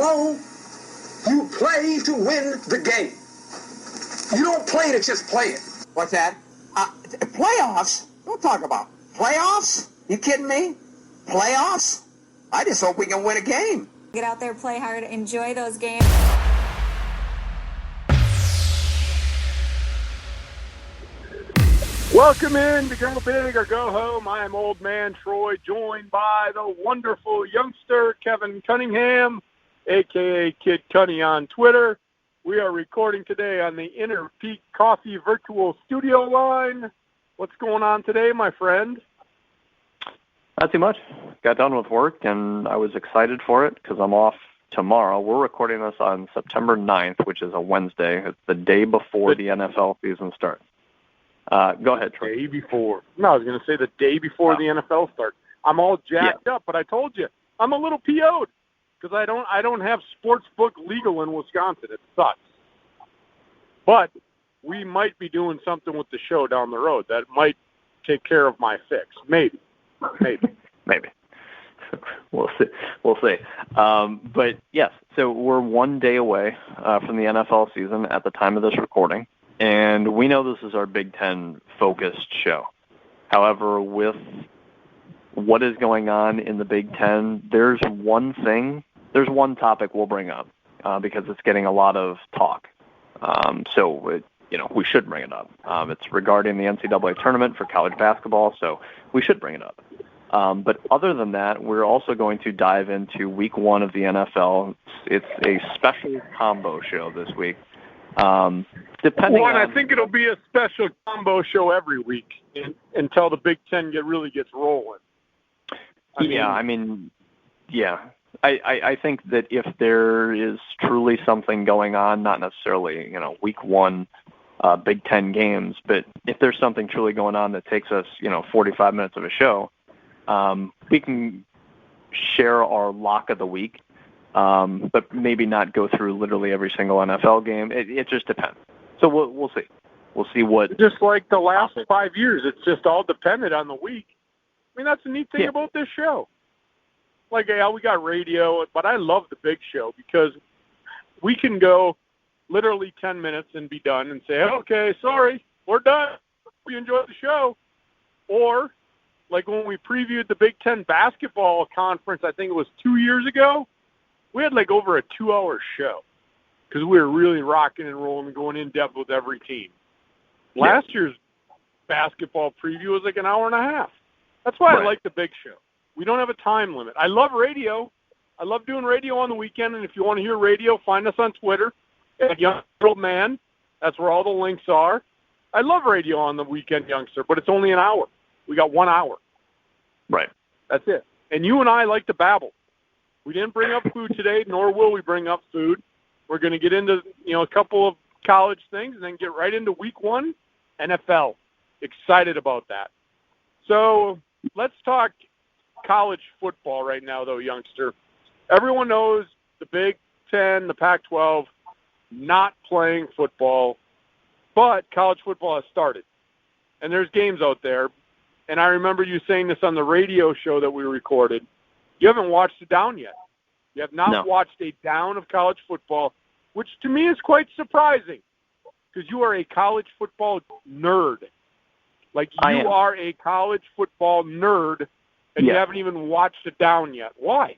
Hello? You play to win the game. You don't play to just play it. What's that? Playoffs? Don't talk about playoffs. You kidding me? Playoffs? I just hope we can win a game. Get out there, play hard, enjoy those games. Welcome in to Go Big or Go Home. I am Old Man Troy, joined by the wonderful youngster Kevin Cunningham, a.k.a. Kid Cunny on Twitter. We are recording today on the Inner Peak Coffee virtual studio line. What's going on today, my friend? Not too much. Got done with work, and I was excited for it because I'm off tomorrow. We're recording this on September 9th, which is a Wednesday. It's the day before the NFL season starts. Go ahead, Troy. Day before. No, I was going to say the day before the NFL starts. I'm all jacked up, but I told you, I'm a little PO'd because I don't have sportsbook legal in Wisconsin. It sucks. But we might be doing something with the show down the road that might take care of my fix. Maybe. We'll see. But yes, so we're one day away from the NFL season at the time of this recording. And we know this is our Big Ten focused show. However, with what is going on in the Big Ten, there's one topic we'll bring up because it's getting a lot of talk. We should bring it up. It's regarding the Ncaa tournament for college basketball, so we should bring it up. But other than that, we're also going to dive into week one of the NFL. It's a special combo show this week. I think it'll be a special combo show every week until the Big Ten really gets rolling. I think that if there is truly something going on, not necessarily, week one Big Ten games, but if there's something truly going on that takes us, 45 minutes of a show, we can share our lock of the week, but maybe not go through literally every single NFL game. It just depends. So we'll see. We'll see what. Just like the last 5 years, it's just all dependent on the week. I mean, that's the neat thing about this show. Like, we got radio, but I love the big show because we can go literally 10 minutes and be done and say, okay, sorry, we're done. We enjoyed the show. Or, like when we previewed the Big Ten basketball conference, I think it was 2 years ago, we had like over a 2-hour show because we were really rocking and rolling and going in depth with every team. Last year's basketball preview was like an hour and a half. That's why I like the big show. We don't have a time limit. I love radio. I love doing radio on the weekend, and if you want to hear radio, find us on Twitter at Young Man. That's where all the links are. I love radio on the weekend, youngster, but it's only an hour. We got 1 hour. Right. That's it. And you and I like to babble. We didn't bring up food today, nor will we bring up food. We're going to get into, a couple of college things and then get right into week one, NFL. Excited about that. So let's talk college football right now, though, youngster. Everyone knows the Big Ten, the Pac-12, not playing football, but college football has started. And there's games out there. And I remember you saying this on the radio show that we recorded. You haven't watched a down yet. You have not watched a down of college football, which to me is quite surprising because you are a college football nerd. Like, you are a college football nerd, and you haven't even watched it down yet. Why?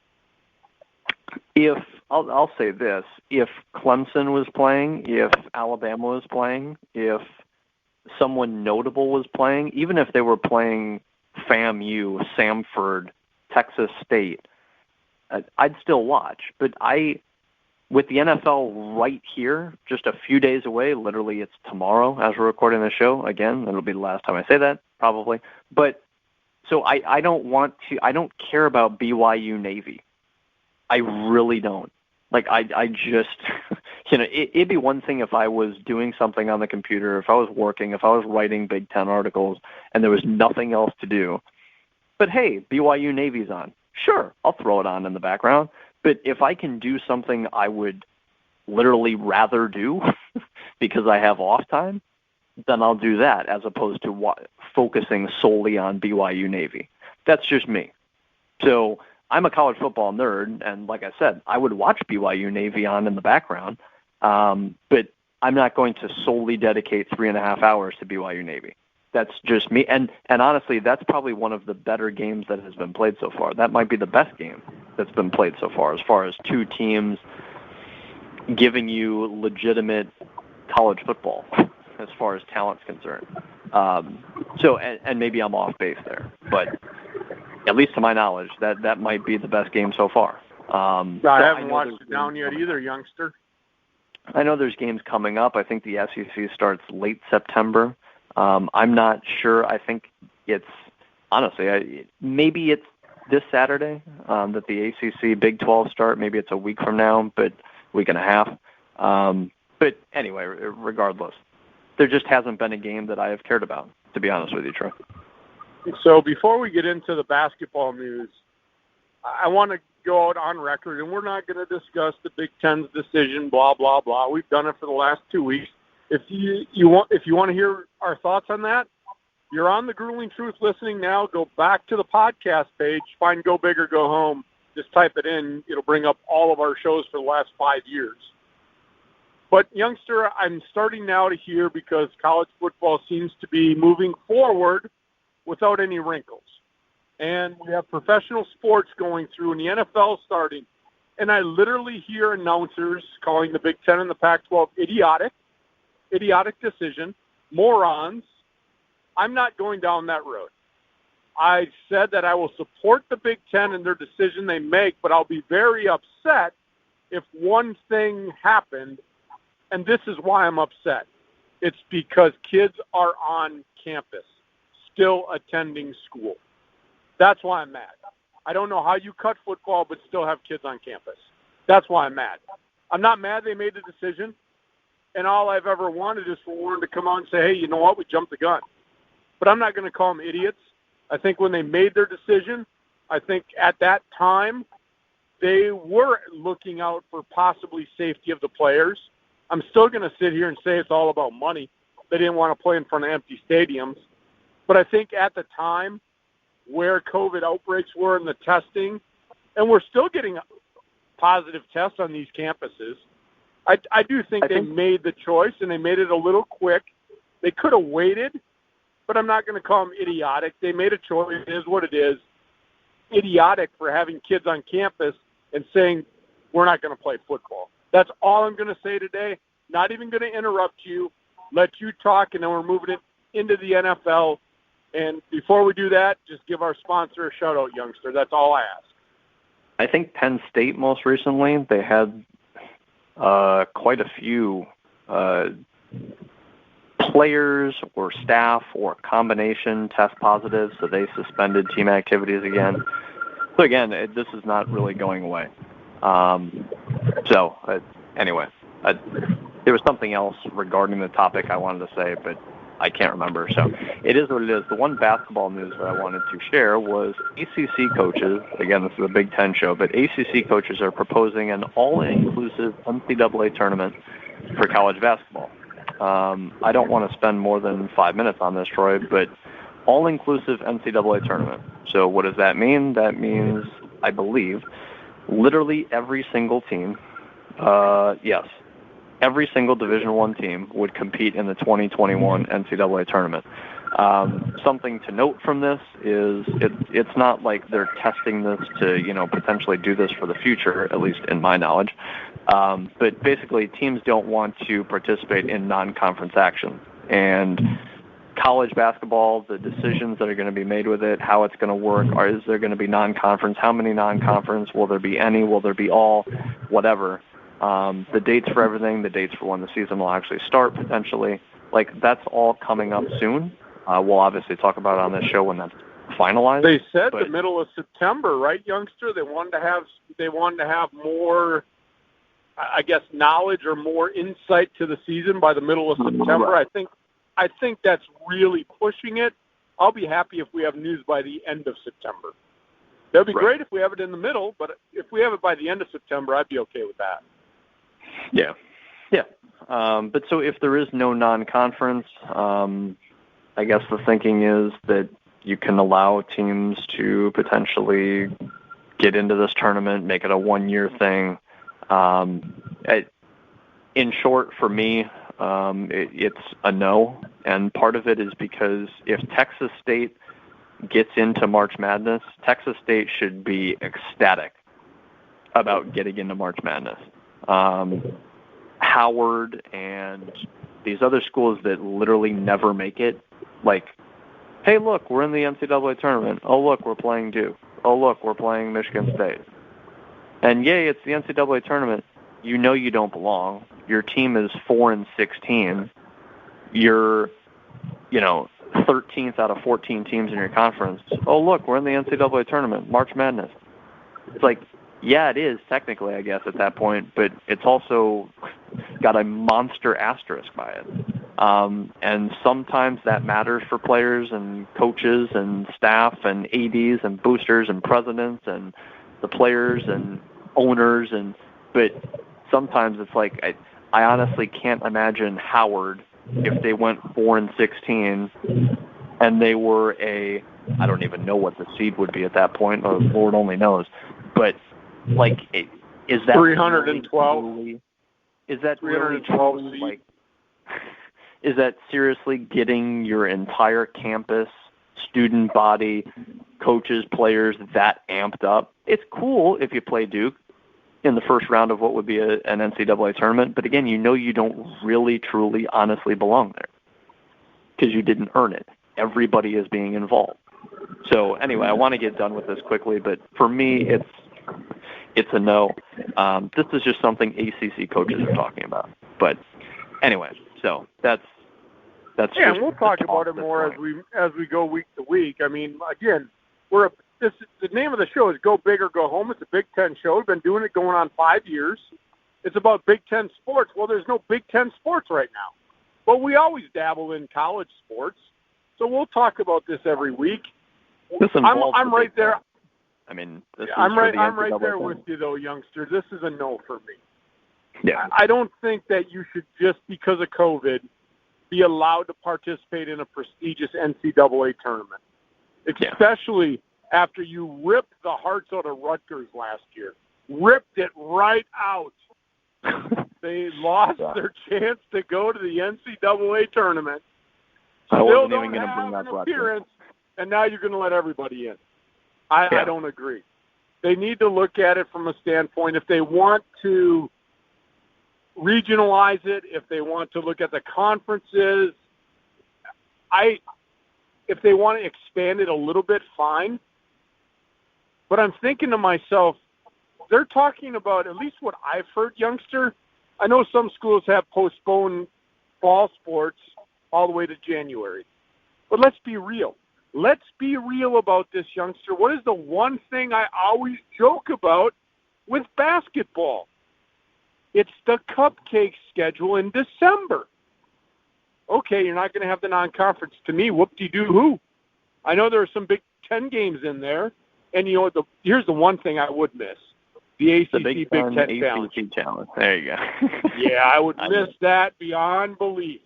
I'll say this, if Clemson was playing, if Alabama was playing, if someone notable was playing, even if they were playing FAMU, Samford, Texas State, I'd still watch. But with the NFL right here, just a few days away, literally it's tomorrow as we're recording the show. Again, it'll be the last time I say that, probably. But so I don't care about BYU Navy. I really don't. Like, I just, it'd be one thing if I was doing something on the computer, if I was working, if I was writing Big Ten articles, and there was nothing else to do. But hey, BYU Navy's on. Sure, I'll throw it on in the background. But if I can do something I would literally rather do because I have off time, then I'll do that as opposed to focusing solely on BYU Navy. That's just me. So I'm a college football nerd, and like I said, I would watch BYU Navy on in the background, but I'm not going to solely dedicate 3.5 hours to BYU Navy. That's just me. And honestly, that's probably one of the better games that has been played so far. That might be the best game that's been played so far as two teams giving you legitimate college football as far as talent's concerned. So maybe I'm off base there, but at least to my knowledge, that might be the best game so far. I haven't watched it down yet either, youngster. I know there's games coming up. I think the SEC starts late September. I'm not sure. I think it's, honestly, maybe it's this Saturday that the ACC Big 12 start. Maybe it's a week from now, but week and a half. But anyway, regardless, there just hasn't been a game that I have cared about, to be honest with you, Troy. So before we get into the basketball news, I want to go out on record, and we're not going to discuss the Big Ten's decision, blah, blah, blah. We've done it for the last 2 weeks. If you want to hear our thoughts on that, you're on the Grueling Truth listening now. Go back to the podcast page, find Go Big or Go Home. Just type it in. It'll bring up all of our shows for the last 5 years. But, youngster, I'm starting now to hear, because college football seems to be moving forward without any wrinkles. And we have professional sports going through, and the NFL starting. And I literally hear announcers calling the Big Ten and the Pac-12 idiotic decision, morons. I'm not going down that road. I said that I will support the Big Ten and their decision they make, but I'll be very upset if one thing happened, and this is why I'm upset. It's because kids are on campus, still attending school. That's why I'm mad. I don't know how you cut football but still have kids on campus. That's why I'm mad. I'm not mad they made the decision, and all I've ever wanted is for Warren to come out and say, hey, you know what, we jumped the gun. But I'm not going to call them idiots. I think when they made their decision, I think at that time they were looking out for possibly safety of the players. I'm still going to sit here and say it's all about money. They didn't want to play in front of empty stadiums. But I think at the time where COVID outbreaks were in the testing, and we're still getting positive tests on these campuses, I do think they made the choice, and they made it a little quick. They could have waited, but I'm not going to call them idiotic. They made a choice. It is what it is. Idiotic for having kids on campus and saying we're not going to play football. That's all I'm going to say today. Not even going to interrupt you. Let you talk, and then we're moving it into the NFL. And before we do that, just give our sponsor a shout-out, youngster. That's all I ask. I think Penn State most recently, they had quite a few players or staff or combination test positive, so they suspended team activities again. So again, this is not really going away. Anyway, there was something else regarding the topic I wanted to say, but I can't remember. So it is what it is. The one basketball news that I wanted to share was ACC coaches, again, this is a Big Ten show, but ACC coaches are proposing an all-inclusive NCAA tournament for college basketball. I don't want to spend more than 5 minutes on this, Troy, but all-inclusive NCAA tournament. So what does that mean? That means, I believe, literally every single team, yes, every single Division I team would compete in the 2021 NCAA tournament. Something to note from this is it's not like they're testing this to, potentially do this for the future, at least in my knowledge. But basically, teams don't want to participate in non-conference action. And college basketball, the decisions that are going to be made with it, how it's going to work, is there going to be non-conference? How many non-conference? Will there be any? Will there be all? Whatever. The dates for everything, the dates for when the season will actually start potentially, that's all coming up soon. We'll obviously talk about it on this show when that's finalized. They said the middle of September, right, youngster? They wanted to have more, I guess, knowledge or more insight to the season by the middle of September. Right. I think that's really pushing it. I'll be happy if we have news by the end of September. That would be great if we have it in the middle, but if we have it by the end of September, I'd be okay with that. Yeah. But so if there is no non-conference, I guess the thinking is that you can allow teams to potentially get into this tournament, make it a one-year thing. In short, for me, it's a no, and part of it is because if Texas State gets into March Madness, Texas State should be ecstatic about getting into March Madness. Howard and these other schools that literally never make it, like, hey, look, we're in the NCAA tournament. Oh, look, we're playing Duke. Oh, look, we're playing Michigan State. And yay, it's the NCAA tournament. You know you don't belong. Your team is 4-16. You're, 13th out of 14 teams in your conference. Oh, look, we're in the NCAA tournament, March Madness. It's like, yeah, it is technically, I guess, at that point, but it's also got a monster asterisk by it. And sometimes that matters for players and coaches and staff and ADs and boosters and presidents and the players and owners. But sometimes it's like, I honestly can't imagine Howard if they went 4-16 and they were I don't even know what the seed would be at that point. Lord only knows. But like, is that 312? Really, is that 312 really like? Is that seriously getting your entire campus, student body, coaches, players that amped up? It's cool if you play Duke in the first round of what would be an NCAA tournament, but again, you don't really, truly, honestly belong there because you didn't earn it. Everybody is being involved. So anyway, I want to get done with this quickly, but for me, it's a no. This is just something ACC coaches are talking about. But anyway, so that's yeah, and we'll talk about it more as we go week to week. I mean, again, the name of the show is Go Big or Go Home. It's a Big Ten show. We've been doing it going on 5 years. It's about Big Ten sports. Well, there's no Big Ten sports right now. But we always dabble in college sports. So we'll talk about this every week. I'm right there. I mean, I'm right there with you, though, youngster. This is a no for me. Yeah. I don't think that you should, just because of COVID, be allowed to participate in a prestigious NCAA tournament, especially after you ripped the hearts out of Rutgers last year. Ripped it right out. They lost their chance to go to the NCAA tournament. I wasn't even going to bring have that an appearance, and now you're going to let everybody in. I don't agree. They need to look at it from a standpoint, if they want to regionalize it, if they want to look at the conferences, if they want to expand it a little bit, fine. But I'm thinking to myself, they're talking about, at least what I've heard, youngster, I know some schools have postponed fall sports all the way to January. But let's be real. Let's be real about this, youngster. What is the one thing I always joke about with basketball? It's the cupcake schedule in December. Okay, you're not going to have the non-conference. To me, whoop-de-doo-hoo. I know there are some Big Ten games in there, and here's the one thing I would miss. The ACC Big Ten Challenge. There you go. Yeah, I would miss that beyond belief.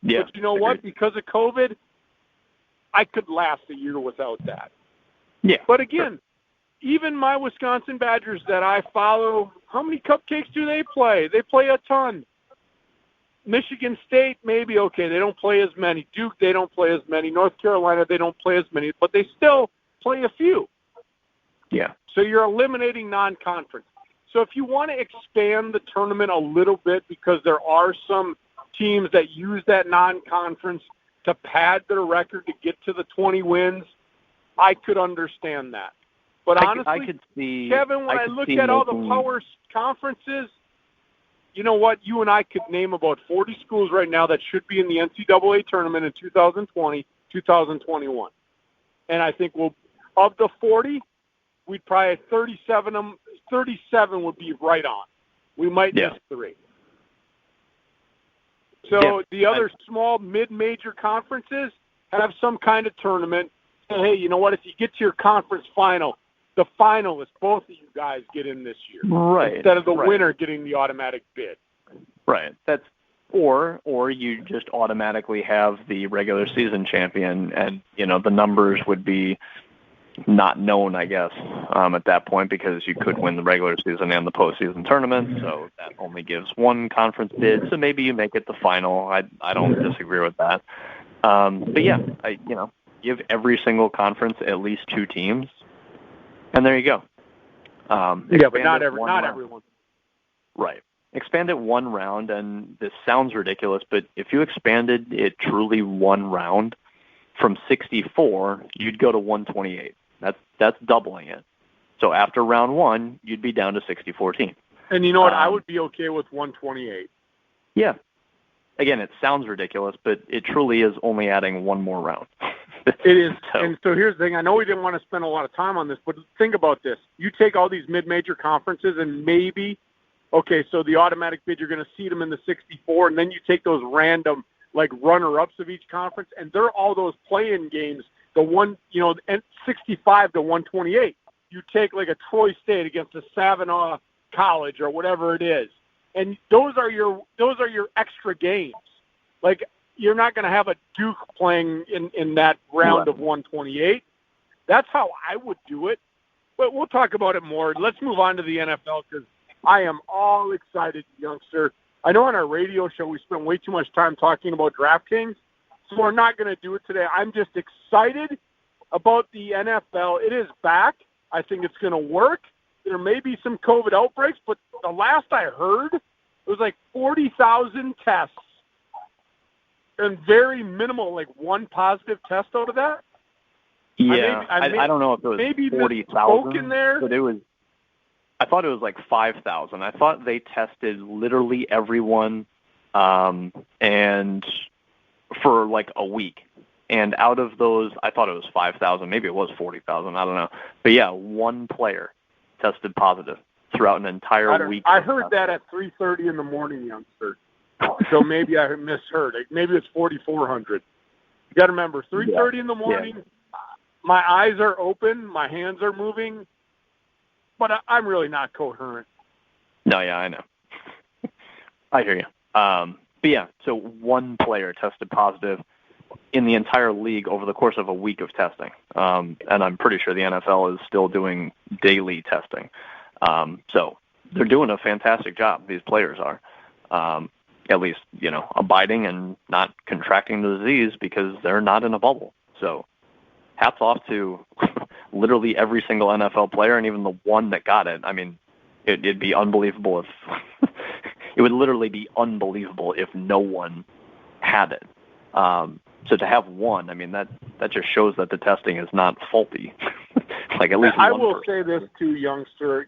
Yeah, but you know what? Because of COVID, I could last a year without that. Yeah. But again, even my Wisconsin Badgers that I follow, how many cupcakes do they play? They play a ton. Michigan State, maybe, okay, they don't play as many. Duke, they don't play as many. North Carolina, they don't play as many. But they still play a few. Yeah. So you're eliminating non-conference. So if you want to expand the tournament a little bit, because there are some teams that use that non-conference to pad their record to get to the 20 wins, I could understand that. But honestly, I could see, Kevin, when I look at all the power conferences, you know what? You and I could name about 40 schools right now that should be in the NCAA tournament in 2020, 2021. And I think of the 40, we'd probably 37 would be right on. We might miss 3. So the other small mid-major conferences have some kind of tournament. Hey, you know what? If you get to your conference final, the finalists, both of you guys get in this year. Right. Instead of the winner getting the automatic bid. Right. That's or you just automatically have the regular season champion, and the numbers would be not known, I guess, at that point, because you could win the regular season and the postseason tournament, so that only gives one conference bid, so maybe you make it the final. I don't disagree with that. But yeah, give every single conference at least 2 teams, and there you go. Yeah, but not everyone. Right. Expand it 1 round, and this sounds ridiculous, but if you expanded it truly 1 round, from 64, you'd go to 128. That's doubling it. So after round 1, you'd be down to 64 teams. And you know what? I would be okay with 128. Yeah. Again, it sounds ridiculous, but it truly is only adding 1 more round. It is. And so here's the thing. I know we didn't want to spend a lot of time on this, but think about this. You take all these mid-major conferences and maybe, okay, so the automatic bid, you're going to seed them in the 64, and then you take those random runner-ups of each conference, and they're all those play-in games, and 65 to 128. You take a Troy State against a Savannah College or whatever it is, and those are your extra games. You're not going to have a Duke playing in that round of 128. That's how I would do it, but we'll talk about it more. Let's move on to the NFL because I am all excited, youngster. I know on our radio show we spent way too much time talking about DraftKings, so we're not going to do it today. I'm just excited about the NFL. It is back. I think it's going to work. There may be some COVID outbreaks, but the last I heard, it was 40,000 tests and very minimal, 1 positive test out of that. Yeah, I don't know if it was maybe 40,000 in there, but it was. I thought it was 5,000. I thought they tested literally everyone, and for a week. And out of those, I thought it was 5,000. Maybe it was 40,000. I don't know. But yeah, 1 player tested positive throughout an entire week. I heard that at 3:30 in the morning, youngster. So maybe I misheard. Maybe it's 4,400. You got to remember, 3:30 in the morning. Yeah. My eyes are open. My hands are moving. But I'm really not coherent. No, yeah, I know. I hear you. But yeah, so 1 player tested positive in the entire league over the course of a week of testing. And I'm pretty sure the NFL is still doing daily testing. So they're doing a fantastic job. These players are, at least, abiding and not contracting the disease because they're not in a bubble. So hats off to literally every single NFL player, and even the one that got it. I mean, it'd be unbelievable if it would literally be unbelievable if no one had it. So to have 1, I mean, that just shows that the testing is not faulty. At least I will say this too, youngster.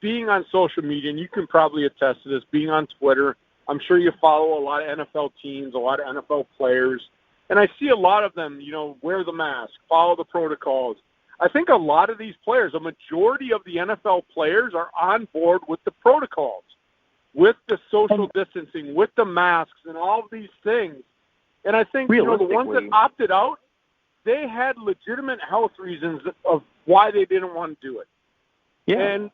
Being on social media, and you can probably attest to this, being on Twitter, I'm sure you follow a lot of NFL teams, a lot of NFL players. And I see a lot of them, wear the mask, follow the protocols. I think a lot of these players, a majority of the NFL players are on board with the protocols, with the social distancing, with the masks and all of these things. And I think, the ones that opted out, they had legitimate health reasons of why they didn't want to do it. Yeah. And,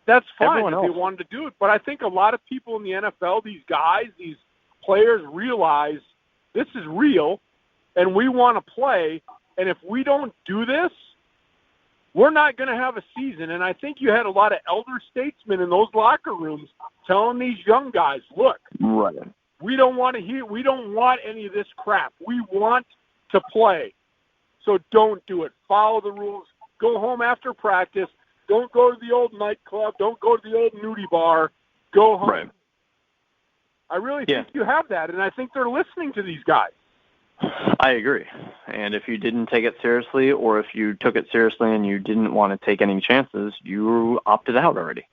that's fine if they wanted to do it. But I think a lot of people in the NFL, these guys, these players realize this is real, and we want to play. And if we don't do this, we're not going to have a season. And I think you had a lot of elder statesmen in those locker rooms telling these young guys, look, right. We don't want any of this crap. We want to play. So don't do it. Follow the rules. Go home after practice. Don't go to the old nightclub. Don't go to the old nudie bar. Go home. Right. I really think you have that, and I think they're listening to these guys. I agree. And if you didn't take it seriously, or if you took it seriously and you didn't want to take any chances, you opted out already.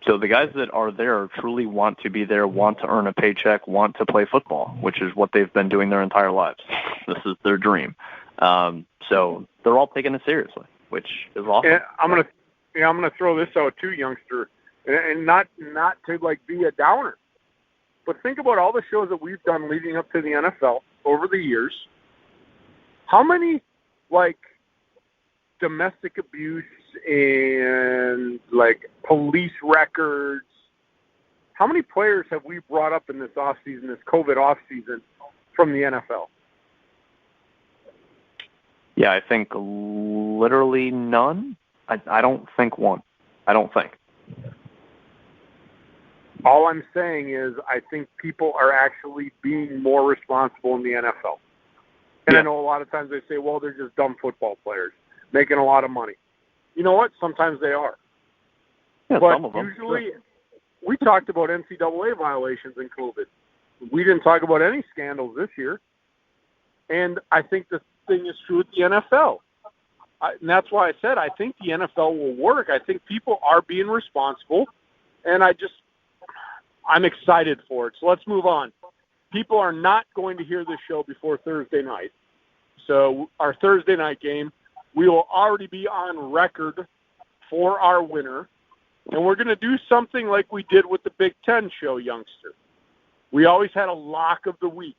So the guys that are there truly want to be there, want to earn a paycheck, want to play football, which is what they've been doing their entire lives. This is their dream. So they're all taking it seriously, which is awesome. And I'm gonna throw this out too, youngster, and not to be a downer, but think about all the shows that we've done leading up to the NFL over the years. How many domestic abuse and police records? How many players have we brought up in this offseason, this COVID offseason, from the NFL? Yeah, I think literally none. I don't think one. I don't think. All I'm saying is I think people are actually being more responsible in the NFL. And I know a lot of times they say, well, they're just dumb football players making a lot of money. You know what? Sometimes they are. Yeah, but some of them. Usually, we talked about NCAA violations in COVID. We didn't talk about any scandals this year. And I think the thing is true with the NFL. And that's why I said I think the NFL will work. I think people are being responsible. And I'm excited for it. So let's move on. People are not going to hear this show before Thursday night. So our Thursday night game, we will already be on record for our winner. And we're going to do something like we did with the Big Ten show, Youngster. We always had a lock of the week.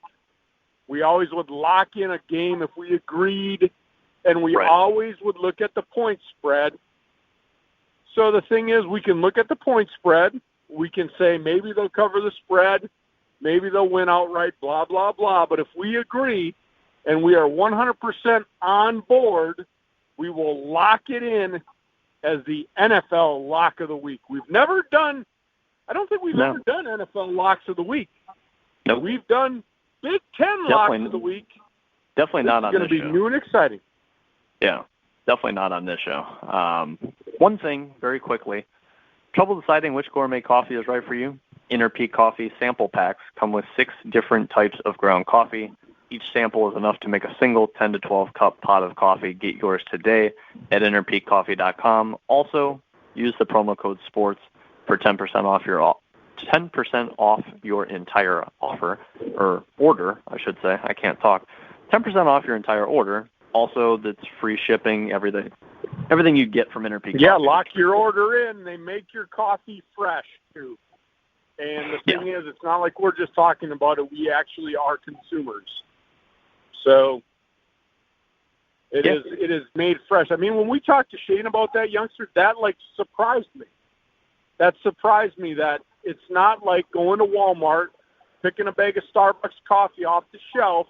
We always would lock in a game if we agreed, and we always would look at the point spread. So the thing is, we can look at the point spread. We can say maybe they'll cover the spread, maybe they'll win outright, blah, blah, blah. But if we agree and we are 100% on board, we will lock it in as the NFL lock of the week. I don't think we've ever done NFL locks of the week. No. We've done Big Ten locks of the week. Definitely not on this show. It's going to be new and exciting. Yeah, definitely not on this show. One thing, very quickly. Trouble deciding which gourmet coffee is right for you? Inner Peak Coffee sample packs come with 6 different types of ground coffee. Each sample is enough to make a single 10 to 12 cup pot of coffee. Get yours today at innerpeakcoffee.com. Also, use the promo code SPORTS for 10% off your entire offer, or order, I should say. I can't talk. 10% off your entire order. Also, that's free shipping, everything you get from Inner Peak Coffee. Yeah, lock your order in. They make your coffee fresh, too. And the thing is, it's not like we're just talking about it. We actually are consumers. So it is made fresh. I mean, when we talked to Shane about that, Youngster, that, surprised me. That surprised me that it's not like going to Walmart, picking a bag of Starbucks coffee off the shelf,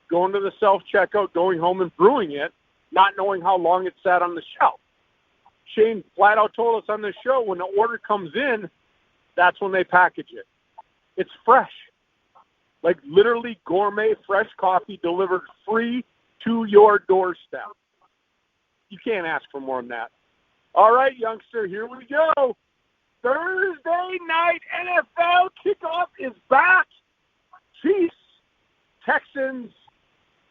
going to the self-checkout, going home and brewing it, not knowing how long it sat on the shelf. Shane flat out told us on this show when the order comes in, that's when they package it. It's fresh. Like literally gourmet fresh coffee delivered free to your doorstep. You can't ask for more than that. All right, Youngster, here we go. Thursday night NFL kickoff is back. Chiefs, Texans.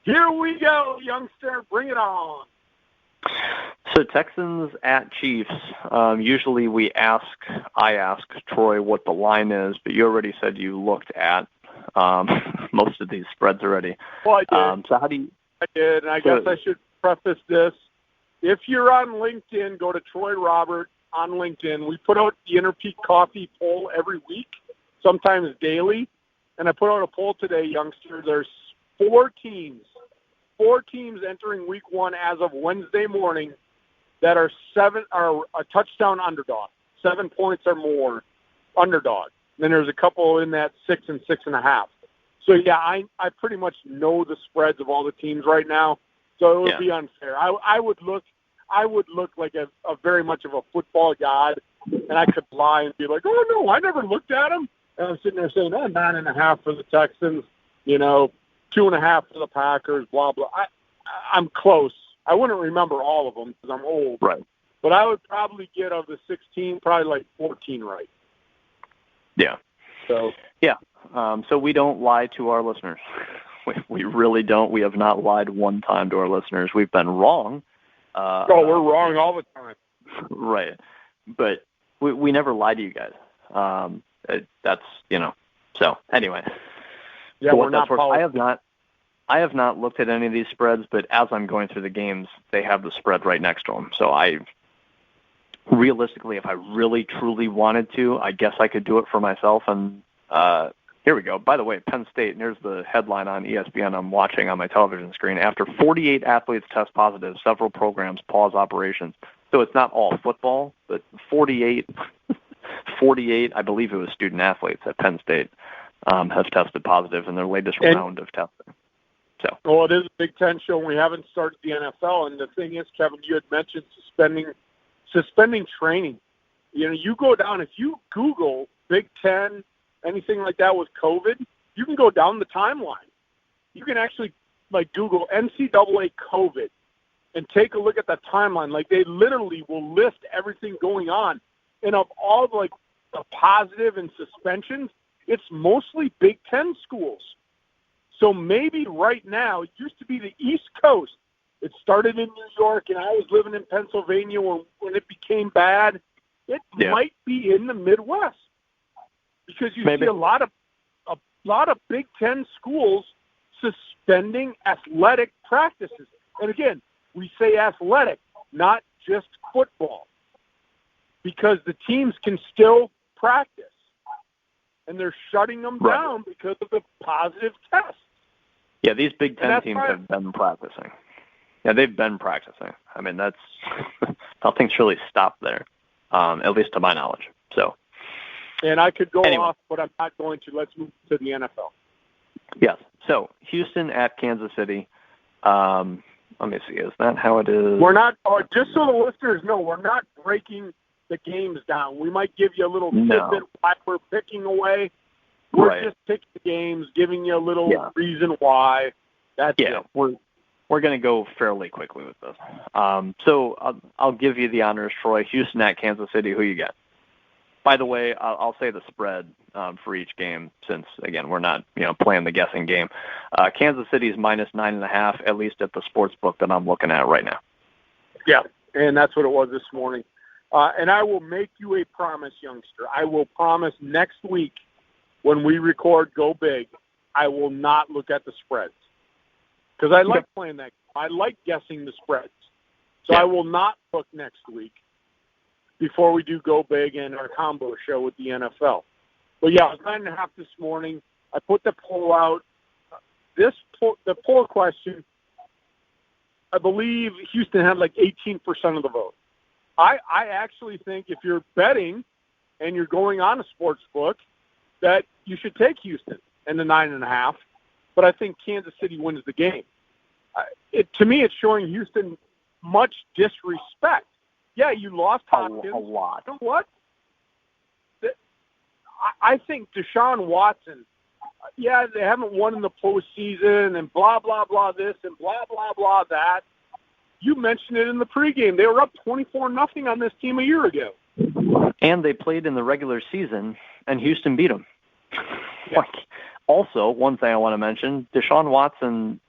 Here we go, Youngster. Bring it on. So Texans at Chiefs. Usually I ask Troy what the line is, but you already said you looked at most of these spreads already. Well, I did. So how do you? I did, and I guess I should preface this. If you're on LinkedIn, go to Troy Robert on LinkedIn. We put out the Inner Peak Coffee poll every week, sometimes daily. And I put out a poll today, Youngster. There's 4 teams entering week 1 as of Wednesday morning that are a touchdown underdog, 7 points or more underdog. Then there's a couple in that 6 and 6.5. So yeah, I pretty much know the spreads of all the teams right now. So it would be unfair. I would look like a very much of a football god, and I could lie and be like, oh no, I never looked at them. And I'm sitting there saying, 9.5 for the Texans, 2.5 for the Packers, blah blah. I'm close. I wouldn't remember all of them because I'm old. Right. But I would probably get of the 16, probably like 14 right. Yeah. So. Yeah. So we don't lie to our listeners. We really don't. We have not lied one time to our listeners. We've been wrong. We're wrong all the time. Right. But we never lie to you guys. That's, so anyway. Yeah, so we're not I have not looked at any of these spreads, but as I'm going through the games, they have the spread right next to them. So realistically, if I really, truly wanted to, I guess I could do it for myself. And here we go. By the way, Penn State, and here's the headline on ESPN I'm watching on my television screen. After 48 athletes test positive, several programs pause operations. So it's not all football, but 48, I believe it was student athletes at Penn State, have tested positive in their latest round of testing. So, well, it is a Big Ten show, and we haven't started the NFL. And the thing is, Kevin, you had mentioned suspending training. You know, you go down, if you Google Big Ten, anything like that with COVID, you can go down the timeline. You can actually, like, Google NCAA COVID and take a look at the timeline. Like, they literally will list everything going on. And of all, like, the positive and suspensions, it's mostly Big Ten schools. So maybe right now, it used to be the East Coast. It started in New York, and I was living in Pennsylvania when it became bad. It might be in the Midwest because you see a lot of Big Ten schools suspending athletic practices. And again, we say athletic, not just football, because the teams can still practice, and they're shutting them down because of the positive tests. Yeah, these Big Ten teams have been practicing. Yeah, they've been practicing. I mean, that's nothing's really stopped there, at least to my knowledge. So, and I could go off, but I'm not going to. Let's move to the NFL. Yes. So, Houston at Kansas City. Let me see. Is that how it is? We're not. Just so the listeners know, we're not breaking the games down. We might give you a little tidbit why we're picking away. We're just picking the games, giving you a little reason why. That's it. We're going to go fairly quickly with this. So I'll give you the honors, Troy. Houston at Kansas City. Who you got? By the way, I'll say the spread for each game since, again, we're not playing the guessing game. Kansas City is minus 9.5, at least at the sports book that I'm looking at right now. Yeah, and that's what it was this morning. And I will make you a promise, youngster. I will promise next week when we record Go Big, I will not look at the spreads. Because I like playing that. I like guessing the spreads. So I will not look next week before we do Go Big and our combo show with the NFL. But yeah, it was 9.5 this morning. I put the poll out. The poll question, I believe Houston had like 18% of the vote. I actually think if you're betting and you're going on a sports book, that you should take Houston and the 9.5. But I think Kansas City wins the game. To me, it's showing Houston much disrespect. Yeah, you lost Hopkins. A lot. You know what? I think Deshaun Watson, they haven't won in the postseason and blah, blah, blah this and blah, blah, blah that. You mentioned it in the pregame. They were up 24-0 on this team a year ago. And they played in the regular season, and Houston beat them. Also, one thing I want to mention, Deshaun Watson,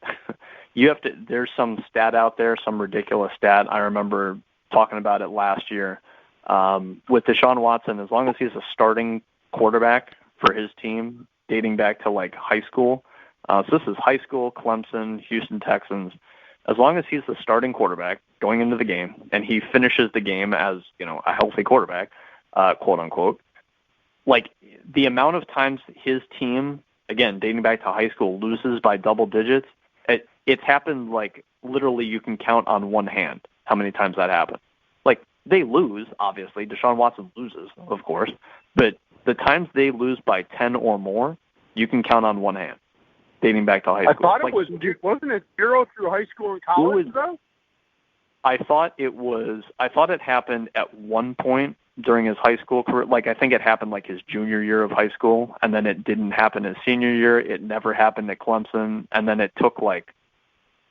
there's some stat out there, some ridiculous stat. I remember talking about it last year. With Deshaun Watson, as long as he's a starting quarterback for his team, dating back to like high school. So this is high school, Clemson, Houston Texans. As long as he's the starting quarterback going into the game and he finishes the game as, a healthy quarterback, quote unquote, like the amount of times his team, again, dating back to high school, loses by double digits, it's happened like literally you can count on one hand how many times that happened. Like they lose, obviously. Deshaun Watson loses, of course, but the times they lose by 10 or more, you can count on one hand, dating back to high school. I thought wasn't it 0 through high school and college, though? I thought it happened at one point during his high school career. Like, I think it happened like his junior year of high school, and then it didn't happen his senior year. It never happened at Clemson, and then it took like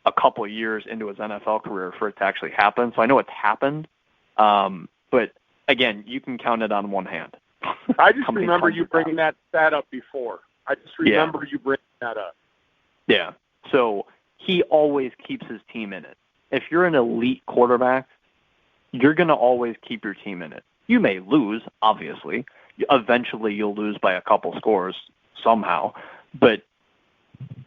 a couple of years into his NFL career for it to actually happen. So I know it's happened, but again, you can count it on one hand. I just remember you bringing that stat up before. I just remember you bringing that up. Yeah. So he always keeps his team in it. If you're an elite quarterback, you're going to always keep your team in it. You may lose, obviously. Eventually you'll lose by a couple scores somehow, but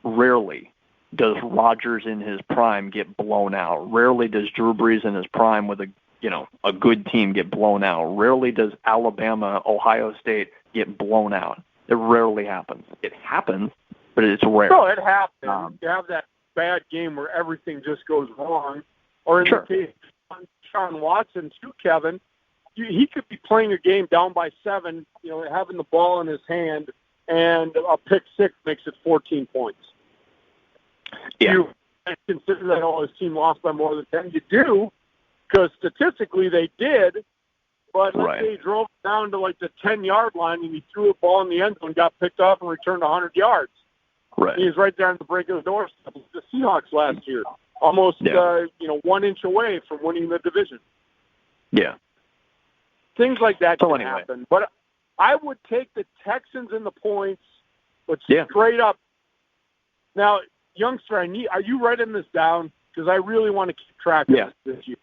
rarely does Rodgers in his prime get blown out. Rarely does Drew Brees in his prime with a good team get blown out. Rarely does Alabama, Ohio State get blown out. It rarely happens. It happens, but it's rare. No, it happens. You have that bad game where everything just goes wrong. Or in the case of Deshaun Watson, too, Kevin, he could be playing a game down by 7, having the ball in his hand, and a pick six makes it 14 points. You consider that, his team lost by more than 10. You do, because statistically they did, but let's say he drove down to like the 10-yard line and he threw a ball in the end zone, got picked off, and returned 100 yards. Right. He was right there on the brink of the doorstep. The Seahawks last year, almost 1 inch away from winning the division. Yeah. Things like that can happen. But I would take the Texans in the points, but straight up. Now, youngster, are you writing this down? Because I really want to keep track of this year.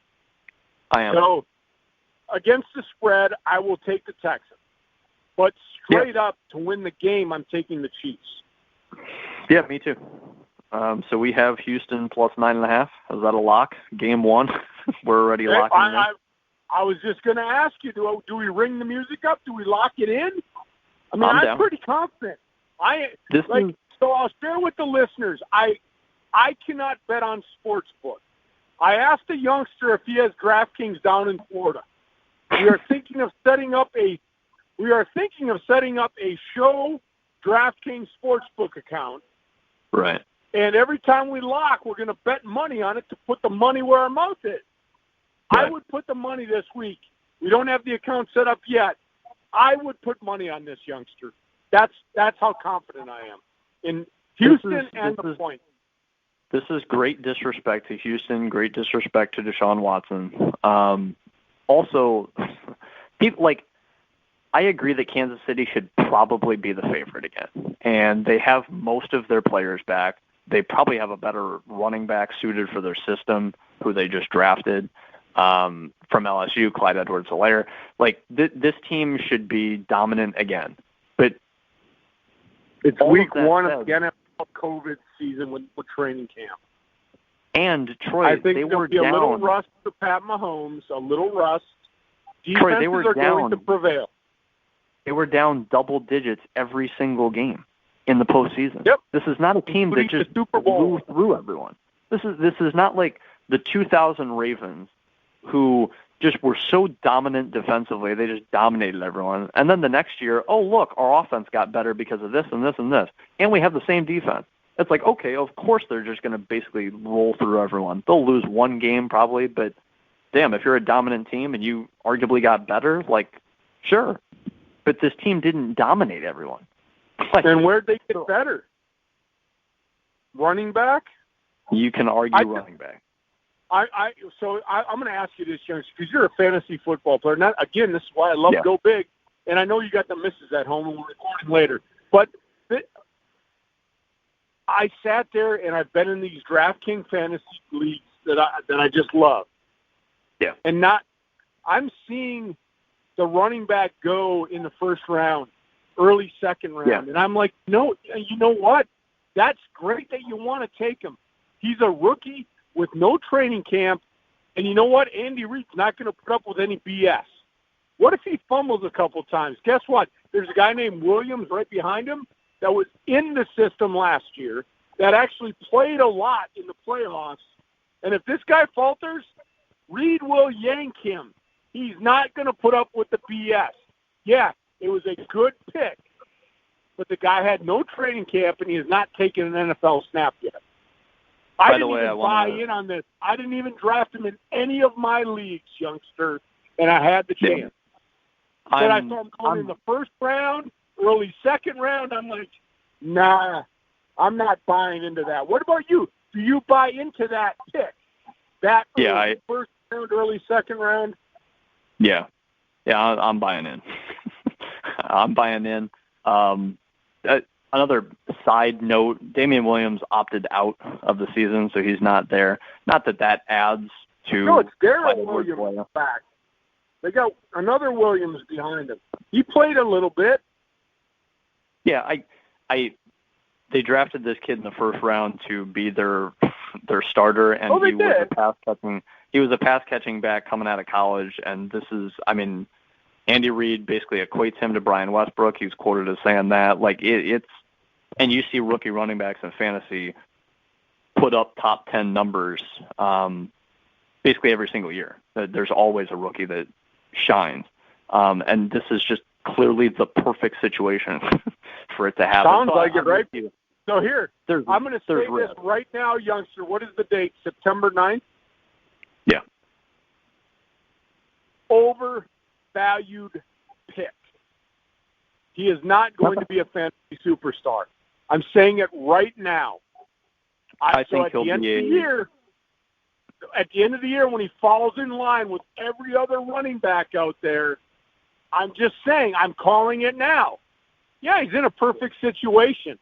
I am. So, against the spread, I will take the Texans. But straight up to win the game, I'm taking the Chiefs. Yeah, me too. So we have Houston plus 9.5. Is that a lock? Game 1? We're already locking in. I was just going to ask you, do we ring the music up? Do we lock it in? I mean, I'm I'm pretty confident. So I'll share with the listeners. I cannot bet on sportsbook. I asked a youngster if he has DraftKings down in Florida. We are thinking of setting up a show DraftKings sportsbook account. Right. And every time we lock, we're going to bet money on it to put the money where our mouth is. Right. I would put the money this week. We don't have the account set up yet. I would put money on this youngster. That's how confident I am in Houston and the point. This is great disrespect to Houston, great disrespect to Deshaun Watson. Also, people I agree that Kansas City should probably be the favorite again. And they have most of their players back. They probably have a better running back suited for their system, who they just drafted from LSU, Clyde Edwards-Helaire. This team should be dominant again. But it's week 1 of the NFL COVID season with training camp. And, Troy, I think they there'll were be down. A little rust to Pat Mahomes, a little rust. Defenses Troy, they were are down. going to prevail. They were down double digits every single game in the postseason. Yep. This is not a team that just blew through everyone. This is not like the 2000 Ravens, who just were so dominant defensively. They just dominated everyone. And then the next year, oh, look, our offense got better because of this and this and this. And we have the same defense. It's like, okay, of course they're just going to basically roll through everyone. They'll lose one game probably, but damn, if you're a dominant team and you arguably got better, sure. But this team didn't dominate everyone. And where'd they get better? Running back? You can argue running back. I'm going to ask you this, youngster, because you're a fantasy football player. This is why I love Go Big, and I know you got the misses at home, and we're recording later. But I sat there, and I've been in these DraftKings fantasy leagues that I just love. Yeah. And I'm seeing the running back go in the first round, early second round. Yeah. And I'm like, no, you know what? That's great that you want to take him. He's a rookie with no training camp. And you know what? Andy Reid's not going to put up with any BS. What if he fumbles a couple times? Guess what? There's a guy named Williams right behind him that was in the system last year that actually played a lot in the playoffs. And if this guy falters, Reid will yank him. He's not going to put up with the BS. Yeah, it was a good pick, but the guy had no training camp, and he has not taken an NFL snap yet. I didn't even buy in on this. I didn't even draft him in any of my leagues, youngster, and I had the chance. Then I saw him going in the first round, early second round. I'm like, nah, I'm not buying into that. What about you? Do you buy into that pick? That first round, early second round? Yeah, I'm buying in. I'm buying in. Another side note, Damian Williams opted out of the season, so he's not there. Not that adds to... No, it's Darrell Williams back. They got another Williams behind him. He played a little bit. Yeah, they drafted this kid in the first round to be their starter, and he was a pass catching back coming out of college, and this is, Andy Reid basically equates him to Brian Westbrook. He's quoted as saying that. It's, and you see rookie running backs in fantasy put up top 10 numbers basically every single year. There's always a rookie that shines, and this is just clearly the perfect situation for it to happen. Sounds like it, right? So here, I'm going to say risk. this right now, youngster. What is the date? September 9th? Yeah. Overvalued pick. He is not going to be a fantasy superstar. I'm saying it right now. I think so at the end of the year, when he falls in line with every other running back out there, I'm just saying, I'm calling it now. Yeah, he's in a perfect situation.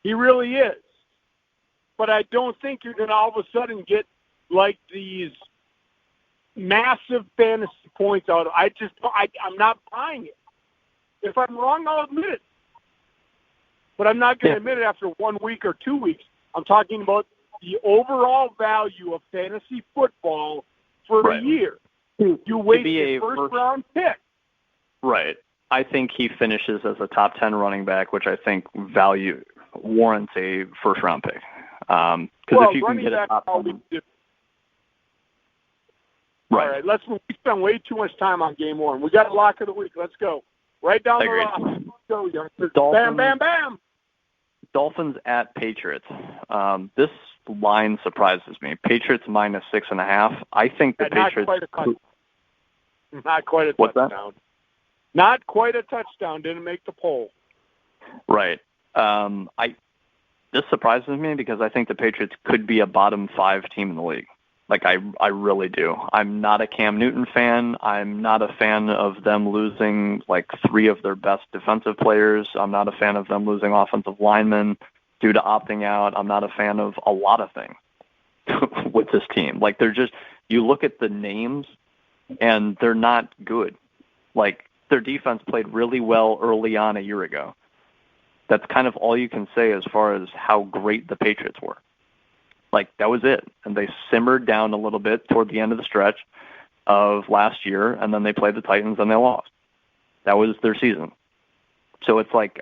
He really is. But I don't think you're going to all of a sudden get like these massive fantasy points out. I'm not buying it. If I'm wrong, I'll admit it. But I'm not going to admit it after 1 week or 2 weeks. I'm talking about the overall value of fantasy football for a year. You waste a first-round pick. Right. I think he finishes as a top 10 running back, which I think warrants a first-round pick. Because if you can get a top 10, right. All right, we spend way too much time on game one. We got a lock of the week. Let's go. Right down the roster. Let's go, youngsters. Bam, bam, bam. Dolphins at Patriots. This line surprises me. Patriots minus 6.5. I think the Patriots. Not quite a What's touchdown. That? Not quite a touchdown. Didn't make the poll. Right. This surprises me because I think the Patriots could be a bottom 5 team in the league. Like, I really do. I'm not a Cam Newton fan. I'm not a fan of them losing, like, 3 of their best defensive players. I'm not a fan of them losing offensive linemen due to opting out. I'm not a fan of a lot of things with this team. Like, you look at the names, and they're not good. Like, their defense played really well early on a year ago. That's kind of all you can say as far as how great the Patriots were. Like, that was it. And they simmered down a little bit toward the end of the stretch of last year, and then they played the Titans and they lost. That was their season. So it's like,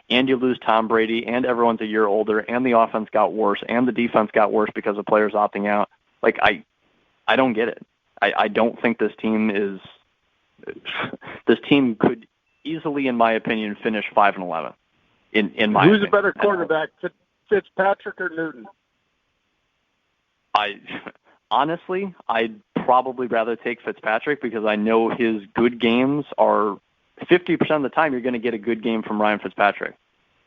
and you lose Tom Brady, and everyone's a year older, and the offense got worse, and the defense got worse because of players opting out. Like, I don't get it. I don't think this team could easily, in my opinion, finish 5-11. In my Who's opinion. a better quarterback, Fitzpatrick or Newton? Honestly, I'd probably rather take Fitzpatrick because I know his good games are 50% of the time you're going to get a good game from Ryan Fitzpatrick.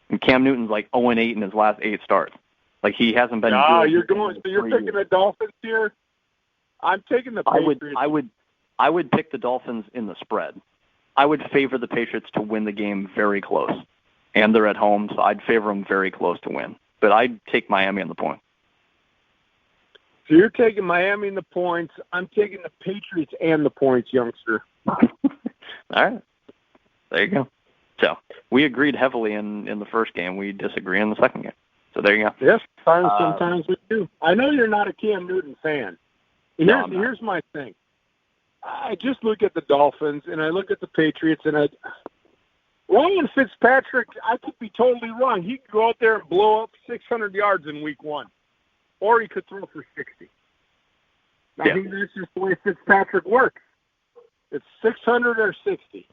And Cam Newton's like 0-8 in his last 8 starts. Like, he hasn't been good. You're picking the Dolphins here? I'm taking the Patriots. I would pick the Dolphins in the spread. I would favor the Patriots to win the game very close. And they're at home, so I'd favor them very close to win. But I'd take Miami on the point. So you're taking Miami and the points. I'm taking the Patriots and the points, youngster. All right. There you go. So we agreed heavily in the first game. We disagree in the second game. So there you go. Yes, sometimes we do. I know you're not a Cam Newton fan. Here's my thing. I just look at the Dolphins, and I look at the Patriots, and Ryan Fitzpatrick, I could be totally wrong. He could go out there and blow up 600 yards in week 1. Or he could throw for 60. I think that's just the way Fitzpatrick works. It's 600 or 60.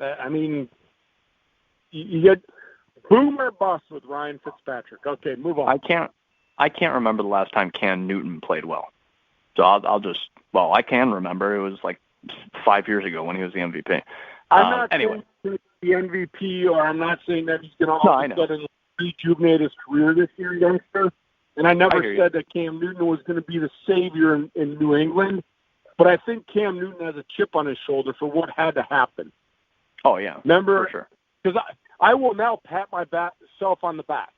I mean, you get boom or bust with Ryan Fitzpatrick. Okay, move on. I can't remember the last time Cam Newton played well. So I can remember. It was like 5 years ago when he was the MVP. I'm not saying he's the MVP, or I'm not saying that he's going to all of a sudden rejuvenate his career this year, youngster. And I never said that Cam Newton was going to be the savior in New England. But I think Cam Newton has a chip on his shoulder for what had to happen. Oh, yeah. Remember? For sure. Because I will now pat myself on the back.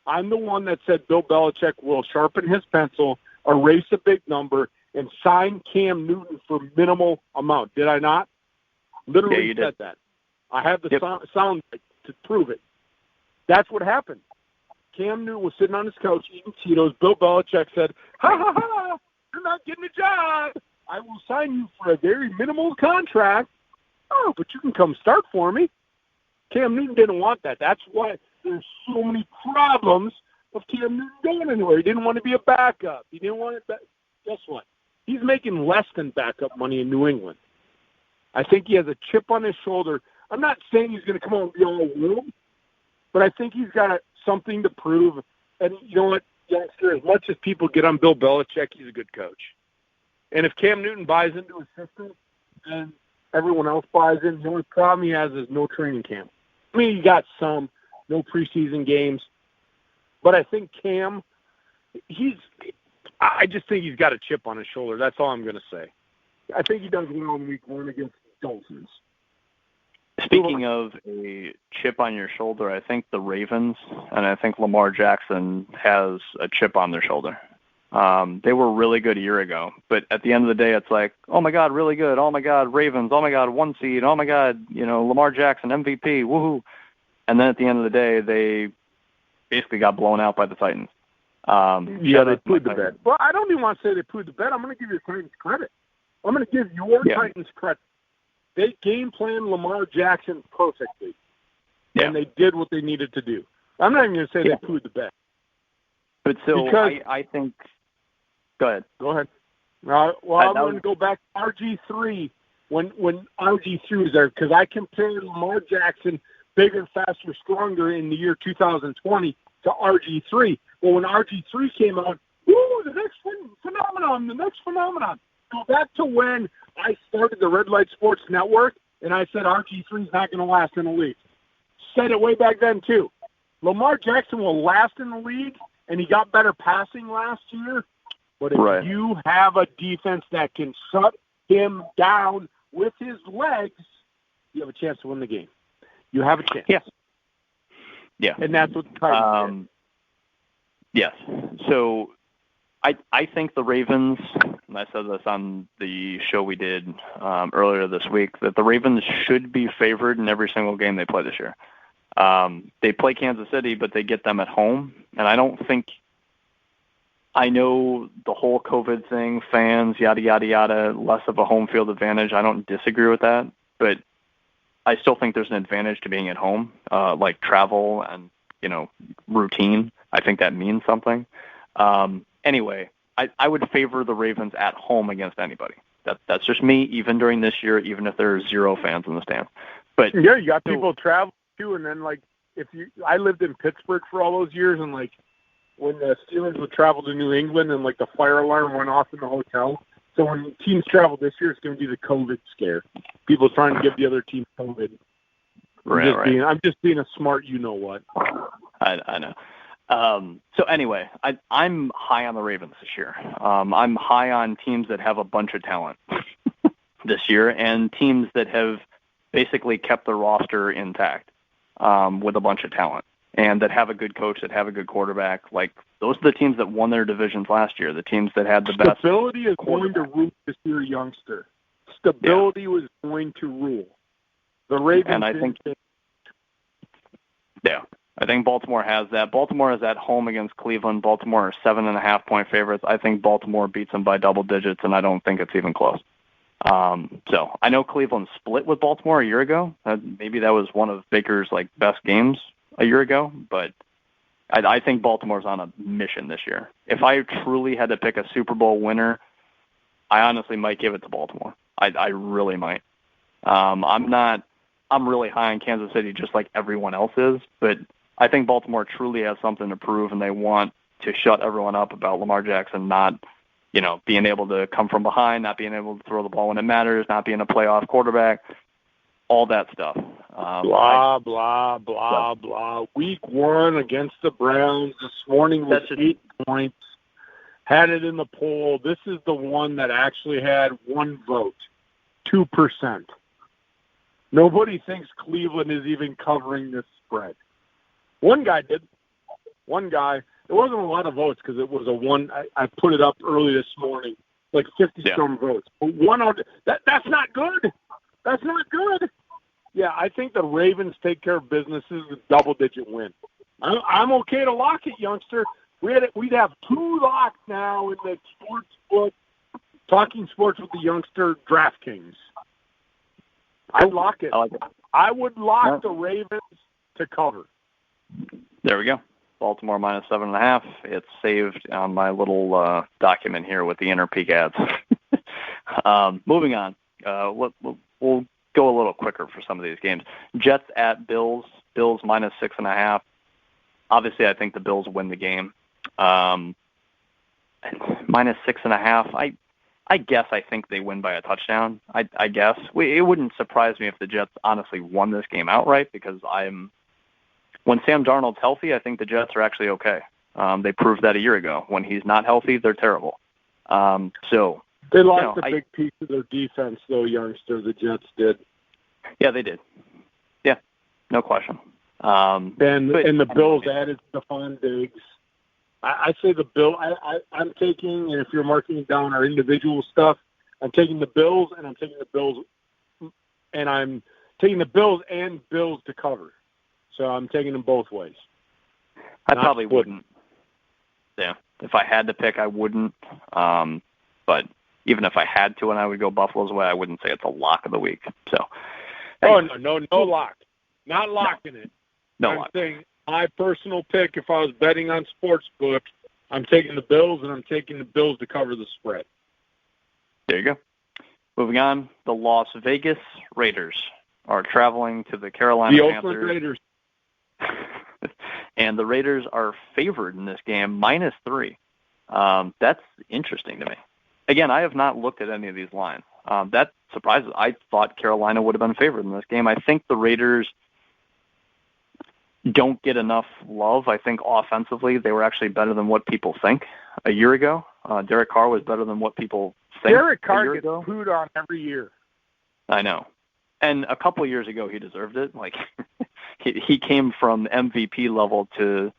I'm the one that said Bill Belichick will sharpen his pencil, erase a big number, and sign Cam Newton for minimal amount. Did I not? Literally said that. I have the sound to prove it. That's what happened. Cam Newton was sitting on his couch eating Cheetos. Bill Belichick said, ha, ha, ha, you're not getting a job. I will sign you for a very minimal contract. Oh, but you can come start for me. Cam Newton didn't want that. That's why there's so many problems of Cam Newton going anywhere. He didn't want to be a backup. He didn't want it. Guess what? He's making less than backup money in New England. I think he has a chip on his shoulder. I'm not saying he's going to come out and be all world, but I think he's got something to prove. And you know what, youngster, as much as people get on Bill Belichick, he's a good coach. And if Cam Newton buys into his system and everyone else buys in, the only problem he has is no training camp. I mean, he got no preseason games. But I think Cam, I just think he's got a chip on his shoulder. That's all I'm going to say. I think he does well in week 1 against the Dolphins. Speaking of a chip on your shoulder, I think the Ravens and I think Lamar Jackson has a chip on their shoulder. They were really good a year ago, but at the end of the day, it's like, oh my God, really good. Oh my God, Ravens. Oh my God, 1 seed. Oh my God, Lamar Jackson, MVP. Woohoo. And then at the end of the day, they basically got blown out by the Titans. They pooed the bed. Well, I don't even want to say they pooed the bed. I'm going to give your Titans credit. I'm going to give your Titans credit. They game planned Lamar Jackson perfectly, and they did what they needed to do. I'm not even going to say they pooed the bed. But so I think – go ahead. Go ahead. I'm going to go back to RG3 when RG3 was there, because I compared Lamar Jackson, bigger, faster, stronger in the year 2020 to RG3. Well, when RG3 came out, the next phenomenon. Go back to when I started the Red Light Sports Network, and I said RG3 is not going to last in the league. Said it way back then, too. Lamar Jackson will last in the league, and he got better passing last year. But if you have a defense that can shut him down with his legs, you have a chance to win the game. You have a chance. Yeah. And that's what the Titans did. Yes. So I think the Ravens, and I said this on the show we did earlier this week, that the Ravens should be favored in every single game they play this year. They play Kansas City, but they get them at home. And I don't think – I know the whole COVID thing, fans, yada, yada, yada, less of a home field advantage. I don't disagree with that. But I still think there's an advantage to being at home, like travel and, routine. I think that means something. Anyway, I would favor the Ravens at home against anybody. That's just me, even during this year, even if there are 0 fans in the stands. But yeah, you got people travel too, and then I lived in Pittsburgh for all those years, and when the Steelers would travel to New England, and the fire alarm went off in the hotel. So when teams travel this year, it's going to be the COVID scare. People trying to give the other team COVID. I'm just being a smart, what. I know. So anyway, I'm high on the Ravens this year. I'm high on teams that have a bunch of talent this year, and teams that have basically kept their roster intact with a bunch of talent, and that have a good coach, that have a good quarterback. Those are the teams that won their divisions last year, the teams that had the best. Stability is going to rule this year, youngster. Stability was going to rule. The Ravens. And I think, I think Baltimore has that. Baltimore is at home against Cleveland. Baltimore are 7.5-point favorites. I think Baltimore beats them by double digits, and I don't think it's even close. So I know Cleveland split with Baltimore a year ago. Maybe that was one of Baker's best games a year ago, but I think Baltimore's on a mission this year. If I truly had to pick a Super Bowl winner, I honestly might give it to Baltimore. I really might. I'm really high on Kansas City just like everyone else is, but I think Baltimore truly has something to prove, and they want to shut everyone up about Lamar Jackson not, being able to come from behind, not being able to throw the ball when it matters, not being a playoff quarterback, all that stuff. Blah, blah. Week 1 against the Browns this morning was 8 points. Had it in the poll. This is the one that actually had 1 vote, 2%. Nobody thinks Cleveland is even covering this spread. One guy did. One guy. It wasn't a lot of votes because it was a one. I put it up early this morning, 50-some votes. But one out. That's not good. That's not good. Yeah, I think the Ravens take care of business. This is a double-digit win. I'm okay to lock it, youngster. We'd have 2 locks now in the sports book, talking sports with the youngster DraftKings. I'd lock it. I like it. I would lock the Ravens to cover. There we go. Baltimore minus 7.5. It's saved on my little document here with the inner peak ads. Moving on. We'll go a little quicker for some of these games. Jets at Bills. Bills minus 6.5. Obviously, I think the Bills win the game. Minus 6.5. I guess I think they win by a touchdown. I guess. It wouldn't surprise me if the Jets honestly won this game outright because when Sam Darnold's healthy, I think the Jets are actually okay. They proved that a year ago. When he's not healthy, they're terrible. So they lost a big piece of their defense, though, youngster. The Jets did. Yeah, they did. Yeah, no question. And the Bills added Stephon Diggs. I say the Bill. I'm taking, and if you're marking down our individual stuff, I'm taking the Bills, and I'm taking the Bills and Bills to cover. So I'm taking them both ways. I probably wouldn't. Yeah, if I had to pick, I wouldn't. But even if I had to, and I would go Buffalo's way, I wouldn't say it's a lock of the week. So. Oh no lock, not locking it. No I'm lock. saying my personal pick, if I was betting on sportsbook, I'm taking the Bills, and I'm taking the Bills to cover the spread. There you go. Moving on, the Las Vegas Raiders are traveling to the Carolina Panthers. Oakland Raiders. And the Raiders are favored in this game, minus 3. That's interesting to me. Again, I have not looked at any of these lines. That surprises. I thought Carolina would have been favored in this game. I think the Raiders don't get enough love. I think offensively they were actually better than what people think a year ago. Derek Carr was better than what people think Derek Carr a year gets ago. pooed on every year. I know. And a couple of years ago he deserved it. Like he came from MVP level to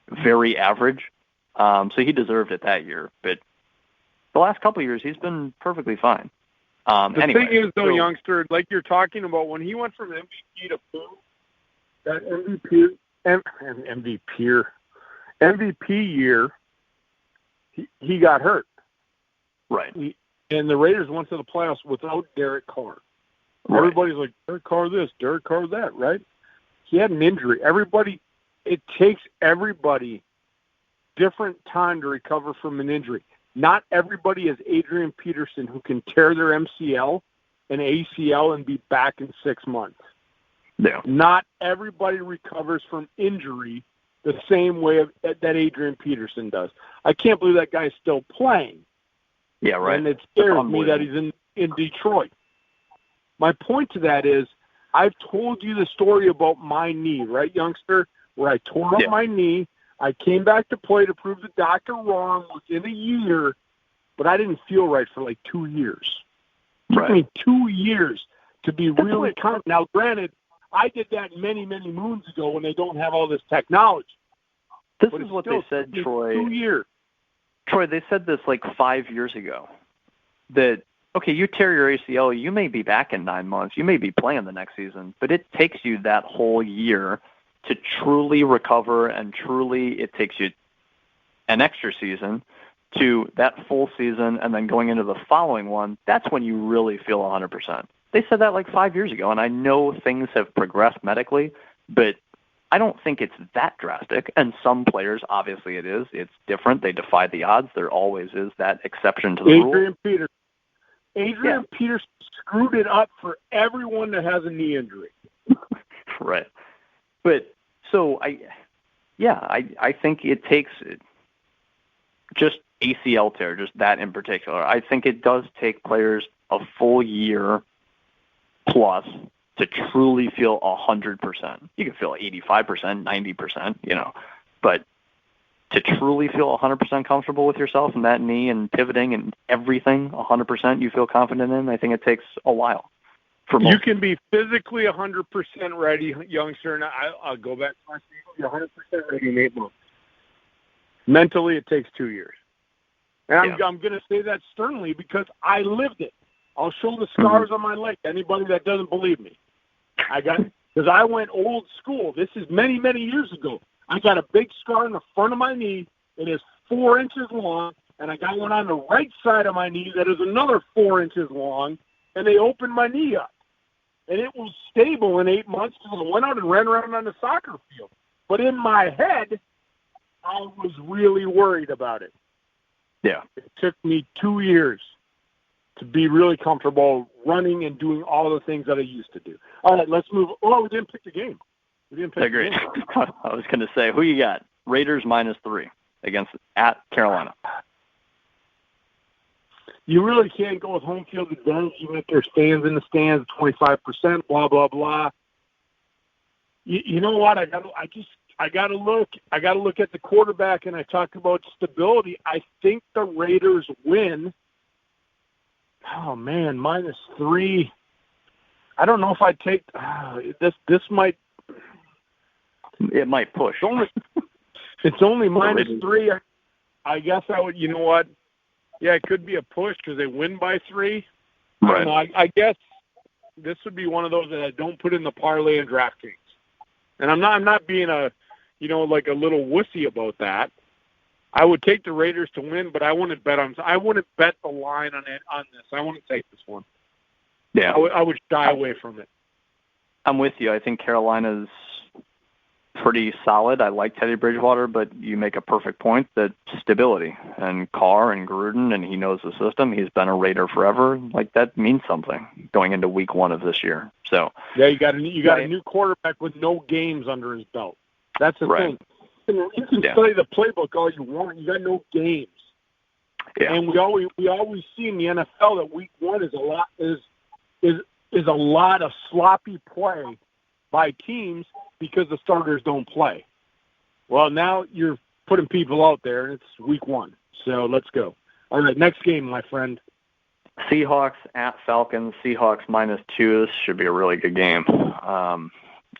very average. So he deserved it that year. But the last couple of years he's been perfectly fine. The thing is, though, youngster, like you're talking about, when he went from MVP to poo, that MVP year, he got hurt. Right. And the Raiders went to the playoffs without Derek Carr. Right. Everybody's like, Derek Carr this, Derek Carr that, right? He had an injury. It takes everybody different time to recover from an injury. Not everybody is Adrian Peterson who can tear their MCL and ACL and be back in 6 months. Yeah. Not everybody recovers from injury the same way that Adrian Peterson does. I can't believe that guy's still playing. Yeah, right. And it scares me that he's in Detroit. My point to that is I've told you the story about my knee, right, youngster, where I tore up my knee. I came back to play to prove the doctor wrong within a year, but I didn't feel right for like 2 years. It took me 2 years to be really confident. Now, granted, I did that many, many moons ago when they don't have all this technology. This is what they said, Troy. 2 years. Troy, they said this like 5 years ago. That, okay, you tear your ACL, you may be back in 9 months. You may be playing the next season, but it takes you that whole year to truly recover, and truly it takes you an extra season to that full season, and then going into the following one, that's when you really feel 100%. They said that like 5 years ago, and I know things have progressed medically, but I don't think it's that drastic. And some players, obviously it is. It's different. They defy the odds. There always is that exception to the rule. Adrian Peterson screwed it up for everyone that has a knee injury. Right. But so I think it takes just ACL tear, just that in particular. I think it does take players a full year plus to truly feel 100%. You can feel 85%, 90%, but to truly feel 100% comfortable with yourself and that knee and pivoting and everything 100% you feel confident in, I think it takes a while. You can be physically 100% ready, youngster, and I'll go back to my statement, 100% ready in 8 months. Mentally, it takes 2 years. And I'm going to say that sternly because I lived it. I'll show the scars on my leg. Anybody that doesn't believe me. Because I went old school. This is many, many years ago. I got a big scar in the front of my knee. It is 4 inches long, and I got one on the right side of my knee that is another 4 inches long, and they opened my knee up. And it was stable in 8 months because I went out and ran around on the soccer field. But in my head, I was really worried about it. Yeah. It took me 2 years to be really comfortable running and doing all the things that I used to do. All right, let's move. Oh, we didn't pick the game. We didn't pick Agreed. I was going to say, who you got? Raiders -3 at Carolina. You really can't go with home field advantage even if there's fans in the stands, 25%, blah, blah, blah. You know what? I got to look at the quarterback, and I talked about stability. I think the Raiders win. Oh man, -3. I don't know if I'd take this. Might it might push. It's only -3. I guess I would. You know what? Yeah, it could be a push because they win by 3. Right. I don't know. I guess this would be one of those that I don't put in the parlay and DraftKings. And I'm not being like a little wussy about that. I would take the Raiders to win, but I wouldn't bet the line on this. I wouldn't take this one. Yeah. I would shy away from it. I'm with you. I think Carolina's pretty solid. I like Teddy Bridgewater, but you make a perfect point that stability and Carr and Gruden, and he knows the system. He's been a Raider forever. Like, that means something going into week 1 of this year. So yeah, you got a new quarterback with no games under his belt. That's the thing. You can study the playbook all you want. You got no games. Yeah. And we always see in the NFL that week 1 is a lot of sloppy play by teams because the starters don't play. Well, now you're putting people out there, and it's week 1. So let's go. All right, next game, my friend. Seahawks at Falcons. Seahawks -2. This should be a really good game.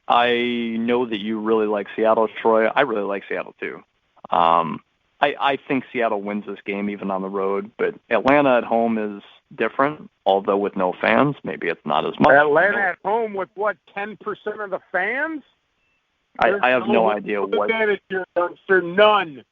I know that you really like Seattle, Troy. I really like Seattle too. I think Seattle wins this game even on the road, but Atlanta at home is different, although with no fans. Maybe it's not as much. Atlanta at home with, 10% of the fans? I have no idea what. Youngster, none.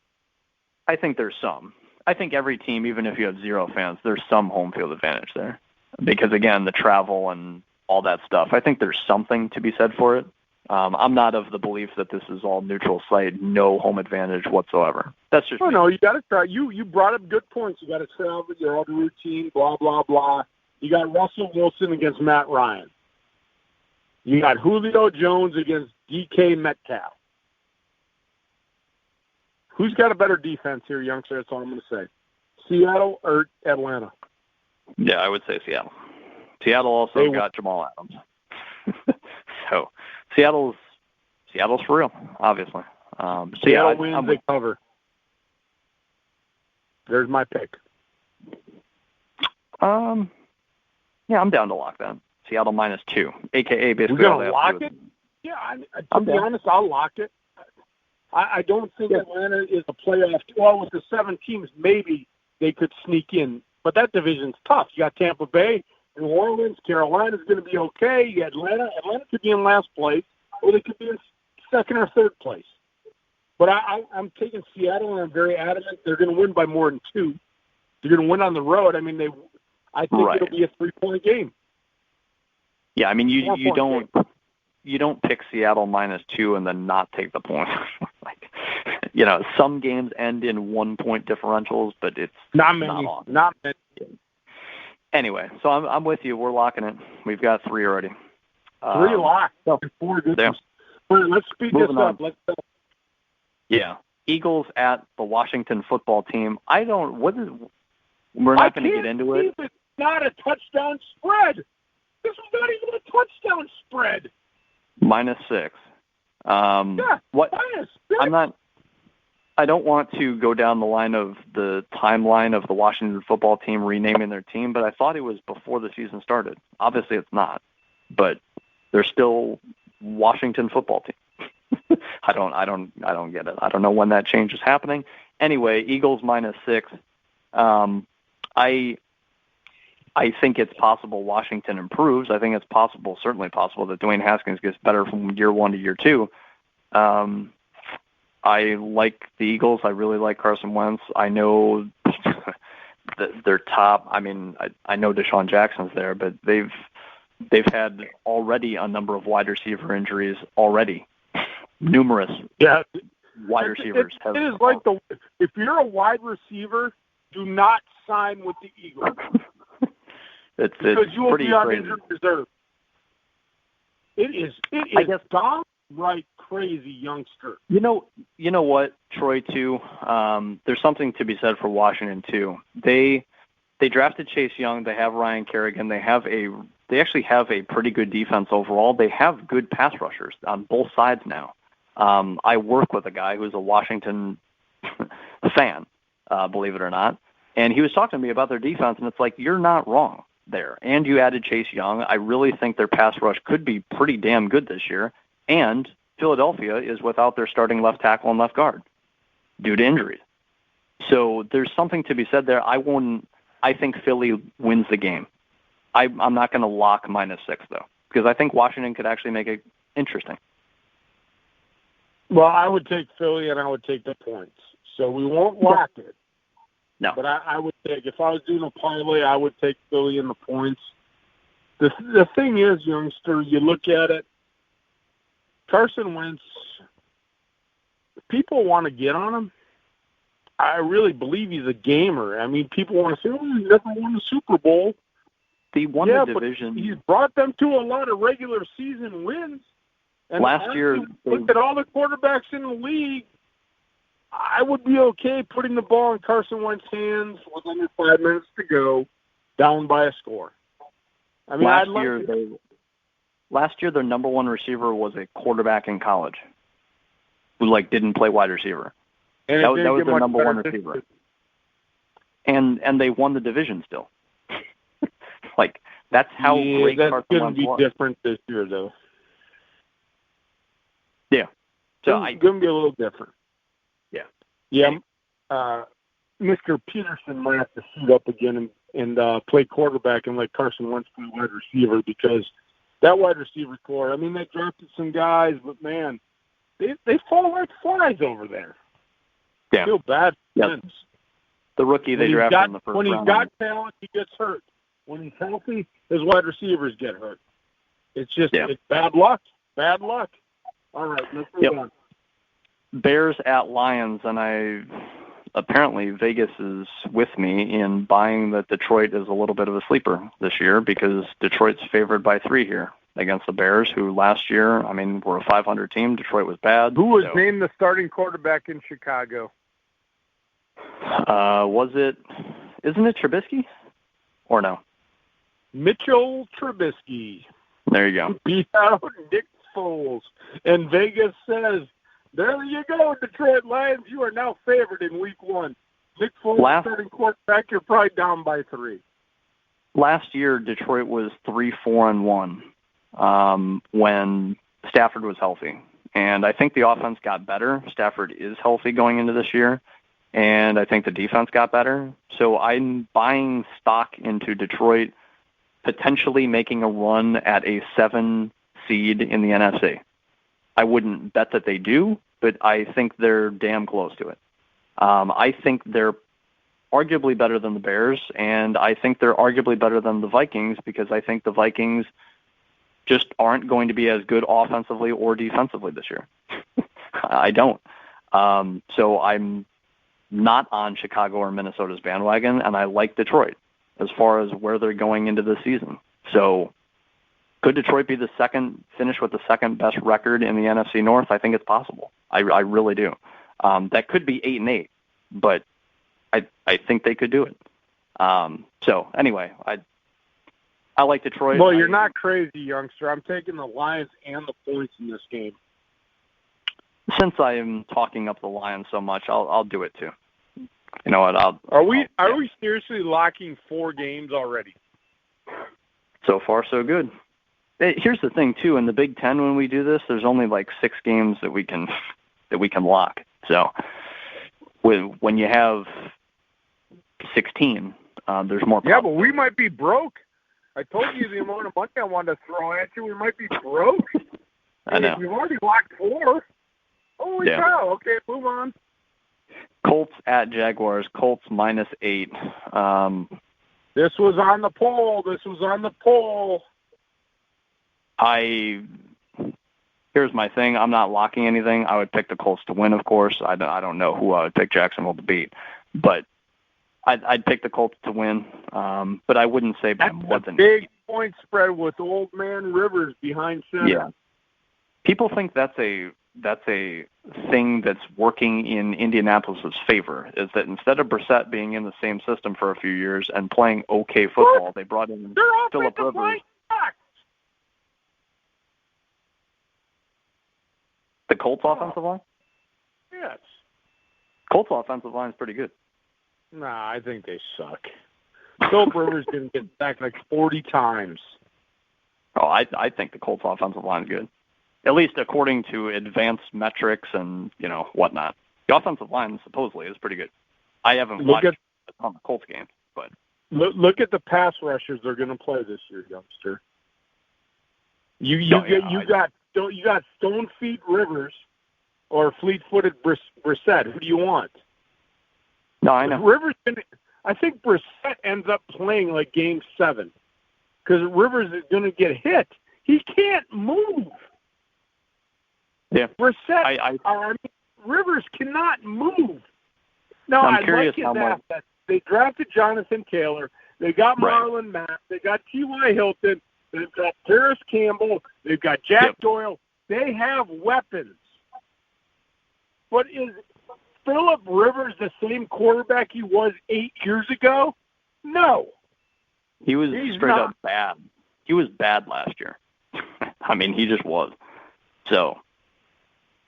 I think there's some. I think every team, even if you have 0 fans, there's some home field advantage there. Because, again, the travel and all that stuff, I think there's something to be said for it. I'm not of the belief that this is all neutral site, no home advantage whatsoever. That's just no, you got to try. You brought up good points. You got to travel, your own routine, blah, blah, blah. You got Russell Wilson against Matt Ryan. You got Julio Jones against DK Metcalf. Who's got a better defense here, youngster? That's all I'm going to say. Seattle or Atlanta? Yeah, I would say Seattle. Seattle also got Jamal Adams. So Seattle's for real, obviously. Seattle wins, they cover. There's my pick. Yeah, I'm down to lock that. Seattle -2, a.k.a. basically. We're going to lock it? Yeah, to be honest, I'll lock it. I don't think Atlanta is a playoff. Well, with the 7 teams, maybe they could sneak in. But that division's tough. You got Tampa Bay, New Orleans, Carolina's going to be okay. You got Atlanta. Atlanta could be in last place, or they could be in second or third place. But I'm taking Seattle, and I'm very adamant they're going to win by more than 2. They're going to win on the road. I mean, I think it'll be a 3-point game. Yeah, I mean, you don't pick Seattle -2 and then not take the point. Some games end in 1-point differentials, but it's not often. Not many. Anyway, so I'm with you. We're locking it. We've got 3 already. 3 locked. 4 good ones. Let's speed this up. Let's go. Yeah. Eagles at the Washington football team. We're not going to get into it. It's not a touchdown spread. This is not even a touchdown spread. -6. -6. I don't want to go down the line of the timeline of the Washington football team renaming their team, but I thought it was before the season started. Obviously it's not, but they're still Washington football team. I don't get it. I don't know when that change is happening. Anyway, Eagles -6. I think it's possible Washington improves. I think it's certainly possible that Dwayne Haskins gets better from year 1 to year 2. I like the Eagles. I really like Carson Wentz. I know that they're top. I mean, I know Deshaun Jackson's there, but they've had already a number of wide receiver injuries already. Numerous wide receivers. It is like if you're a wide receiver, do not sign with the Eagles. It's because you will pretty be on crazy. injured reserve. It is I guess dumb. right crazy youngster. You know what, Troy, too? There's something to be said for Washington, too. They drafted Chase Young. They have Ryan Kerrigan. They actually have a pretty good defense overall. They have good pass rushers on both sides now. I work with a guy who's a Washington fan, believe it or not, and he was talking to me about their defense, and it's like, you're not wrong there. And you added Chase Young. I really think their pass rush could be pretty damn good this year. And Philadelphia is without their starting left tackle and left guard due to injuries. So there's something to be said there. I think Philly wins the game. I'm not going to lock -6, though, because I think Washington could actually make it interesting. Well, I would take Philly, and I would take the points. So we won't lock it. No. But I would take, if I was doing a parlay, I would take Philly in the points. The thing is, youngster, you look at it, Carson Wentz, people want to get on him. I really believe he's a gamer. I mean, people want to say, oh, he's never won a Super Bowl. He won the division. But he's brought them to a lot of regular season wins. And last year, look at all the quarterbacks in the league. I would be okay putting the ball in Carson Wentz's hands with under 5 minutes to go, down by a score. I mean, last year their number one receiver was a quarterback in college who didn't play wide receiver. And that was their number one receiver. And they won the division still. That's how great Carson Wentz was. That's going to be different this year, though. Yeah. So it's going to be a little different. Yeah. Yeah. Mr. Peterson might have to suit up again and play quarterback and let Carson Wentz play wide receiver, because that wide receiver core, I mean, they drafted some guys, but, man, they fall like flies over there. Yeah. I feel bad for Wentz. The rookie they drafted in the first round. When he's got talent, he gets hurt. When he's healthy, his wide receivers get hurt. It's just it's bad luck. Bad luck. All right, let's move on. Bears at Lions, and apparently Vegas is with me in buying that Detroit is a little bit of a sleeper this year, because Detroit's favored by 3 here against the Bears, who last year, I mean, were a 500 team. Detroit was bad. Who was named the starting quarterback in Chicago? Isn't it Trubisky? Or no? Mitchell Trubisky. There you go. Beat out Nick Foles. And Vegas says, there you go, Detroit Lions. You are now favored in week 1. Nick Foles starting quarterback, you're probably down by 3. Last year, Detroit was 3-4-1 when Stafford was healthy. And I think the offense got better. Stafford is healthy going into this year. And I think the defense got better. So I'm buying stock into Detroit potentially making a run at a 7 seed in the NFC. I wouldn't bet that they do, but I think they're damn close to it. I think they're arguably better than the Bears, and I think they're arguably better than the Vikings, because I think the Vikings just aren't going to be as good offensively or defensively this year. I don't. So I'm not on Chicago or Minnesota's bandwagon, and I like Detroit as far as where they're going into the season. So could Detroit be finish with the second best record in the NFC North? I think it's possible. I really do. That could be 8-8, but I think they could do it. So anyway, I like Detroit. Well, you're not crazy, youngster. I'm taking the Lions and the points in this game. Since I am talking up the Lions so much, I'll do it too. You know what? Are we seriously locking 4 games already? So far, so good. Here's the thing too. In the Big Ten, when we do this, there's only 6 games that we can lock. So when you have 16, there's more. Yeah, but we might be broke. I told you the amount of money I wanted to throw at you. We might be broke. I know. We've already locked 4. Holy cow. Okay, move on. Colts at Jaguars. Colts -8. This was on the poll. Here's my thing. I'm not locking anything. I would pick the Colts to win, of course. I don't know who I would pick Jacksonville to beat, but I'd pick the Colts to win. But I wouldn't say by more than big point spread with old man Rivers behind center. People think that's a thing that's working in Indianapolis' favor, is that instead of Brissett being in the same system for a few years and playing okay football, they brought in Phillip Rivers. The Colts offensive line? Yes. Colts offensive line is pretty good. Nah, I think they suck. Phillip Rivers didn't get sacked like 40 times. Oh, I think the Colts offensive line is good. At least according to advanced metrics and, whatnot. The offensive line supposedly is pretty good. I haven't watched a ton of Colts games, but look at the pass rushers they're going to play this year, youngster. You got stone feet Rivers or fleet-footed Brissett. Who do you want? No, I know. I think Brissett ends up playing like Game 7 because Rivers is going to get hit. He can't move. Yeah, Brissett. Rivers cannot move. Now, I'm curious how much they drafted Jonathan Taylor. They got Marlon Mack. They got T.Y. Hilton. They've got Paris Campbell. They've got Jack Doyle. They have weapons. But is Phillip Rivers the same quarterback he was 8 years ago? No. He's straight up bad. He was bad last year. He just was. So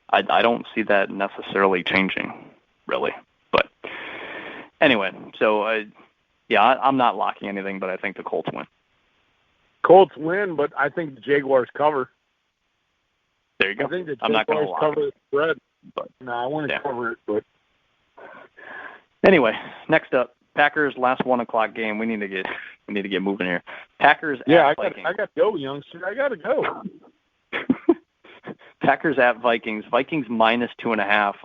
I don't see that necessarily changing, really. But anyway, so I'm not locking anything, but I think the Colts win. Colts win, but I think the Jaguars cover. There you go. I think the I'm not going to Jaguars lock cover it. the spread. But no, I want to cover it. But anyway, next up, Packers last 1:00 game. We need to get moving here. Packers at Vikings. I got to go, youngster. I got to go. Packers at Vikings. Vikings -2.5.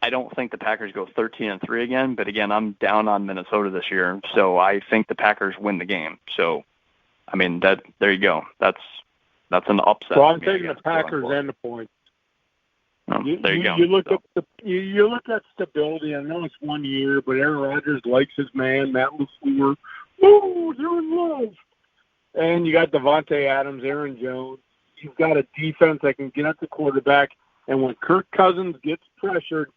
I don't think the Packers go 13-3 again, but again, I'm down on Minnesota this year, so I think the Packers win the game. So, there you go. That's an upset. Well, I'm taking the Packers and the points. There you go. You look at stability. I know it's 1 year, but Aaron Rodgers likes his man, Matt LaFleur. Woo, they're in love. And you got Devontae Adams, Aaron Jones. You've got a defense that can get at the quarterback. And when Kirk Cousins gets pressured,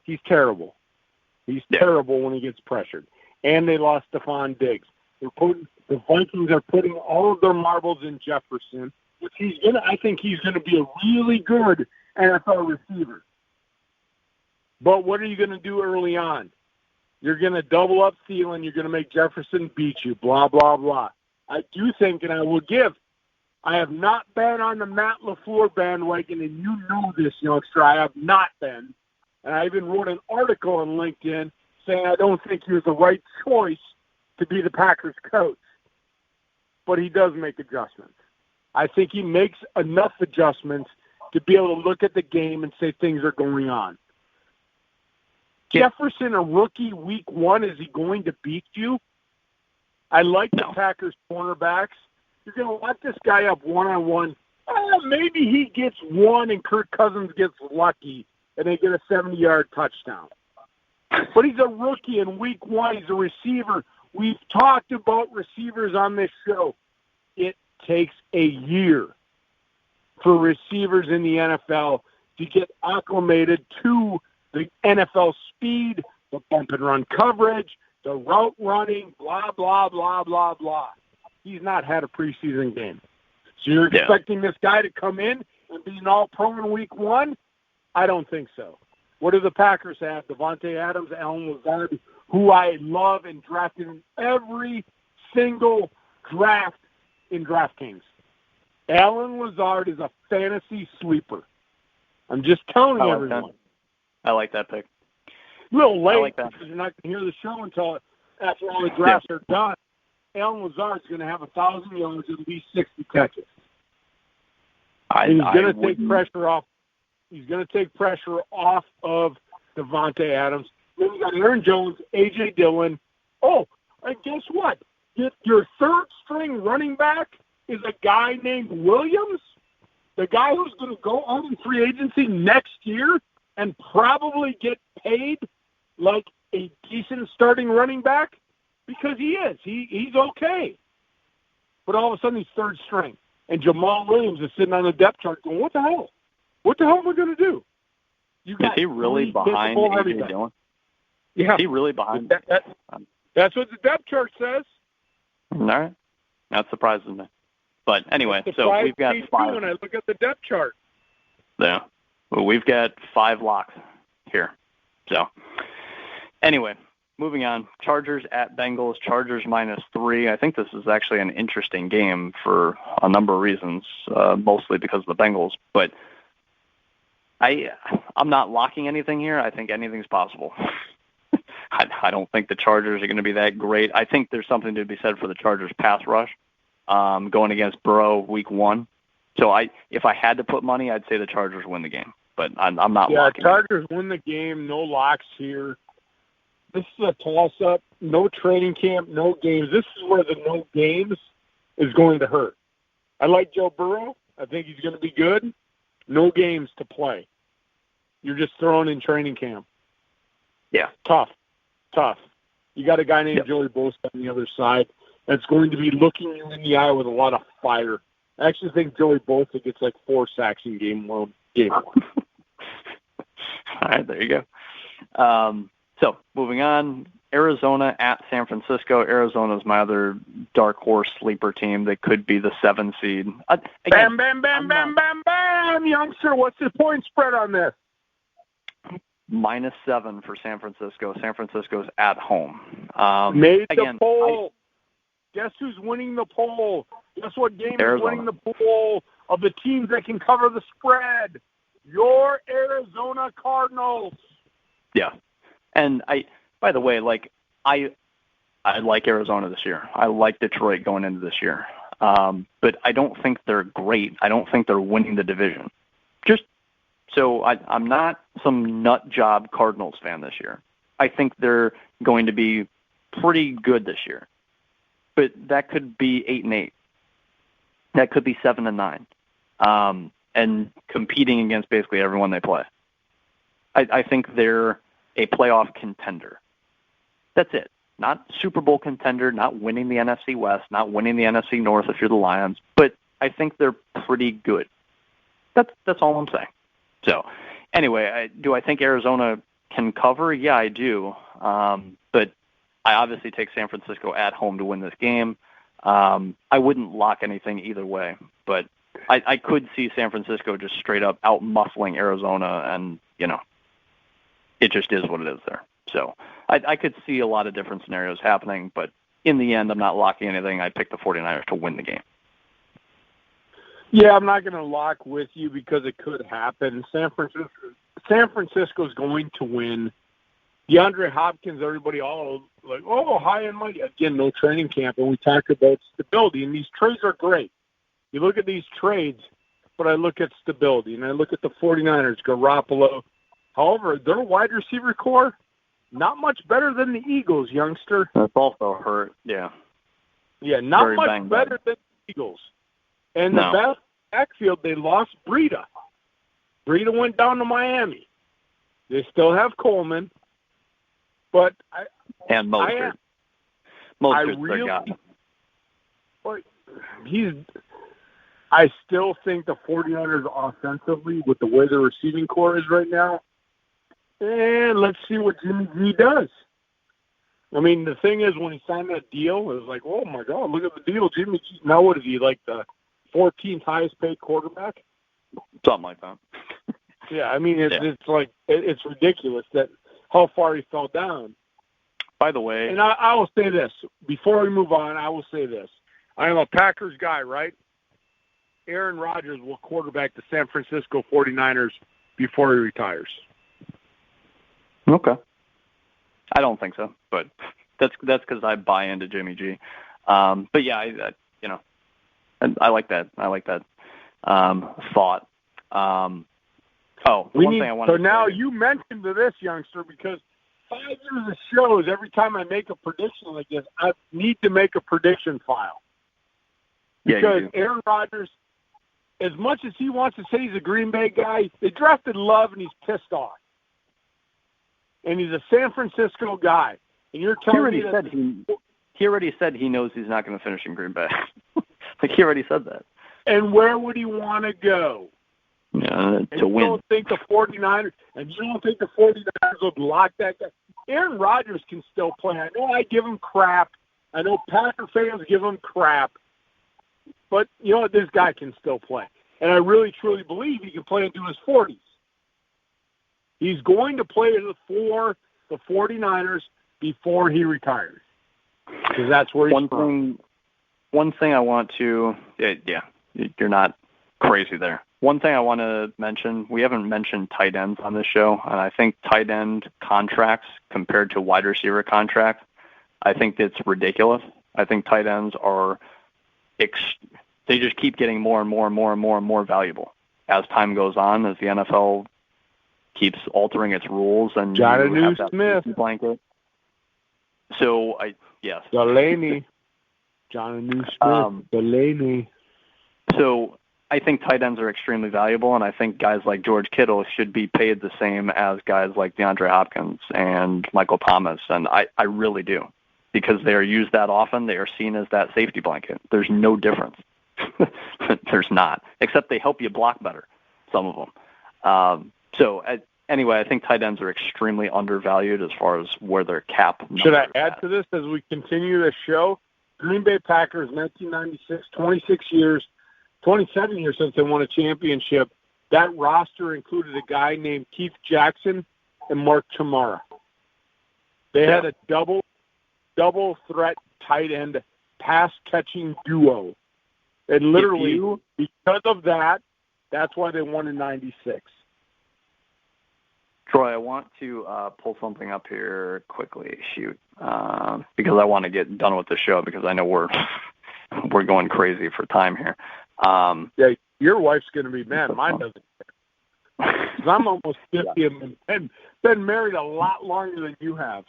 he's terrible. He's terrible when he gets pressured. And they lost Stephon Diggs. The Vikings are putting all of their marbles in Jefferson, which I think he's going to be a really good NFL receiver. But what are you going to do early on? You're going to double up Thielen. You're going to make Jefferson beat you, blah, blah, blah. I do think, and I will give, I have not been on the Matt LaFleur bandwagon, and you know this, youngster. I have not been. And I even wrote an article on LinkedIn saying I don't think he was the right choice to be the Packers coach. But he does make adjustments. I think he makes enough adjustments to be able to look at the game and say things are going on. Jefferson, a rookie week 1, is he going to beat you? I like the Packers cornerbacks. You're going to lock this guy up one-on-one. Maybe he gets one and Kirk Cousins gets lucky and they get a 70-yard touchdown. But he's a rookie in week 1. He's a receiver. We've talked about receivers on this show. It takes a year for receivers in the NFL to get acclimated to the NFL speed, the bump and run coverage, the route running, blah, blah, blah, blah, blah. He's not had a preseason game. So you're expecting this guy to come in and be an all-pro in week 1? I don't think so. What do the Packers have? Devontae Adams, Allen Lazard, who I love and drafted in every single draft in DraftKings. Allen Lazard is a fantasy sleeper. I'm just telling everyone. I like that pick. A little late because you're not going to hear the show until after all the drafts are done. Allen Lazard's going to have 1,000 yards and at least 60 catches. He's going to take pressure off. He's going to take pressure off of Devontae Adams. Then you got Aaron Jones, A.J. Dillon. Oh, and guess what? Your third-string running back is a guy named Williams, the guy who's going to go out in free agency next year and probably get paid like a decent starting running back because he is. He's okay. but all of a sudden he's third string. And Jamal Williams is sitting on the depth chart going, what the hell? What the hell am I going to do? Is he really behind A.J. Dillon? Yeah. Is he really behind? That's what the depth chart says. All right. That surprises me. But anyway, so we've got 5. When I look at the depth chart. Yeah. Well, we've got 5 locks here. So anyway, moving on. Chargers at Bengals. Chargers -3. I think this is actually an interesting game for a number of reasons, mostly because of the Bengals. But I'm not locking anything here. I think anything's possible. I don't think the Chargers are going to be that great. I think there's something to be said for the Chargers pass rush going against Burrow week 1. So if I had to put money, I'd say the Chargers win the game. But I'm not locking. Yeah, Chargers win the game. No locks here. This is a toss-up. No training camp, no games. This is where the no games is going to hurt. I like Joe Burrow. I think he's going to be good. No games to play. You're just thrown in training camp. Yeah. Tough. You got a guy named Joey Bosa on the other side that's going to be looking you in the eye with a lot of fire. I actually think Joey Bosa gets like 4 sacks in game one. All right, there you go. So moving on, Arizona at San Francisco. Arizona is my other dark horse sleeper team that could be the 7 seed. Again, bam, youngster. What's the point spread on this? -7 for San Francisco. San Francisco's at home. Made the poll. Guess who's winning the poll? Guess what game Arizona. is winning the poll of the teams that can cover the spread? Your Arizona Cardinals. Yeah. And by the way, I like Arizona this year. I like Detroit going into this year. But I don't think they're great. I don't think they're winning the division. So I'm not some nut job Cardinals fan this year. I think they're going to be pretty good this year. But that could be 8-8. That could be 7-9. And competing against basically everyone they play. I think they're a playoff contender. That's it. Not Super Bowl contender, not winning the NFC West, not winning the NFC North if you're the Lions, but I think they're pretty good. That's all I'm saying. So, anyway, do I think Arizona can cover? Yeah, I do. But I obviously take San Francisco at home to win this game. I wouldn't lock anything either way, but I could see San Francisco just straight up out-muscling Arizona, and, it just is what it is there. So I could see a lot of different scenarios happening, but in the end, I'm not locking anything. I picked the 49ers to win the game. Yeah, I'm not going to lock with you because it could happen. San Francisco's going to win. DeAndre Hopkins, everybody all like, high and mighty. Again, no training camp, and we talked about stability, and these trades are great. You look at these trades, but I look at stability, and I look at the 49ers, Garoppolo. However, their wide receiver core, not much better than the Eagles, youngster. That's also hurt, yeah. Yeah, not much better than the Eagles. And the best backfield, they lost Breida. Breida went down to Miami. They still have Coleman, but and Mostert. Mostert's their guy. But I still think the 49ers offensively, with the way their receiving core is right now, and let's see what Jimmy G does. I mean, the thing is, when he signed that deal, it was like, oh, my God, look at the deal. Jimmy G, now what is he, like the 14th highest paid quarterback? Something like that. Yeah, I mean, it's like, it's ridiculous that how far he fell down. By the way. And I will say this. Before we move on, I will say this. I am a Packers guy, right? Aaron Rodgers will quarterback the San Francisco 49ers before he retires. Okay. I don't think so, but that's because I buy into Jimmy G. But yeah, I like that. I like that thought. So now you mentioned to this, youngster, because 5 years of shows, every time I make a prediction like this, I need to make a prediction file. Because Aaron Rodgers, as much as he wants to say he's a Green Bay guy, they drafted Love and he's pissed off. And he's a San Francisco guy. And you're telling me he already said he knows he's not going to finish in Green Bay. Like, he already said that. And where would he want to go? To win. You don't think the 49ers would lock that guy? Aaron Rodgers can still play. I know I give him crap. I know Packer fans give him crap. But, you know what? This guy can still play. And I really, truly believe he can play into his 40s. He's going to play for the 49ers before he retires. Because that's where he's from. One thing I want to you're not crazy there. One thing I want to mention, we haven't mentioned tight ends on this show, and I think tight end contracts compared to wide receiver contracts, I think it's ridiculous. I think tight ends are they just keep getting more and more and more and more and more valuable as time goes on, as the NFL keeps altering its rules and Jonnu Smith blanket. So yes. Delaney. Jonnu Smith. Delaney. So I think tight ends are extremely valuable, and I think guys like George Kittle should be paid the same as guys like DeAndre Hopkins and Michael Thomas, and I really do. Because they are used that often, they are seen as that safety blanket. There's no difference. There's not, except they help you block better, some of them. Anyway, I think tight ends are extremely undervalued as far as where their cap. Should I add to this as we continue the show? Green Bay Packers, 1996, 27 years since they won a championship. That roster included a guy named Keith Jackson and Mark Chamara. They had a double threat tight end pass catching duo. And literally, because of that, that's why they won in 96. Troy, I want to pull something up here quickly. Shoot. Because I want to get done with the show because I know we're going crazy for time here. Yeah, your wife's going to be mad. Mine doesn't care. 'Cause I'm almost 50 and been married a lot longer than you have.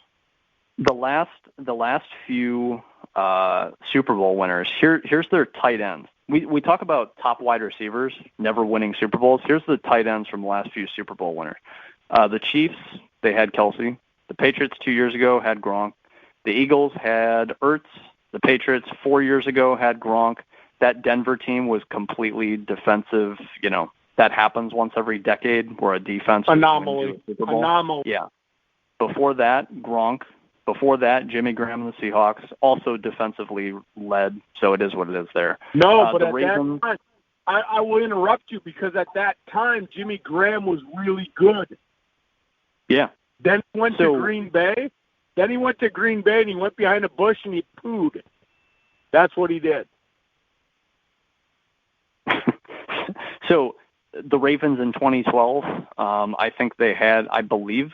The last few Super Bowl winners, here's their tight ends. We talk about top wide receivers never winning Super Bowls. Here's the tight ends from the last few Super Bowl winners. The Chiefs, they had Kelsey. The Patriots 2 years ago had Gronk. The Eagles had Ertz. The Patriots 4 years ago had Gronk. That Denver team was completely defensive. You know, that happens once every decade where a defense anomaly. Yeah. Before that, Gronk. Before that, Jimmy Graham and the Seahawks, also defensively led, so it is what it is there. No, but at that time, I will interrupt you because at that time, Jimmy Graham was really good. Yeah. Then he went to Green Bay. Then he went to Green Bay and he went behind a bush and he pooed. That's what he did. So the Ravens in 2012, I think they had, I believe,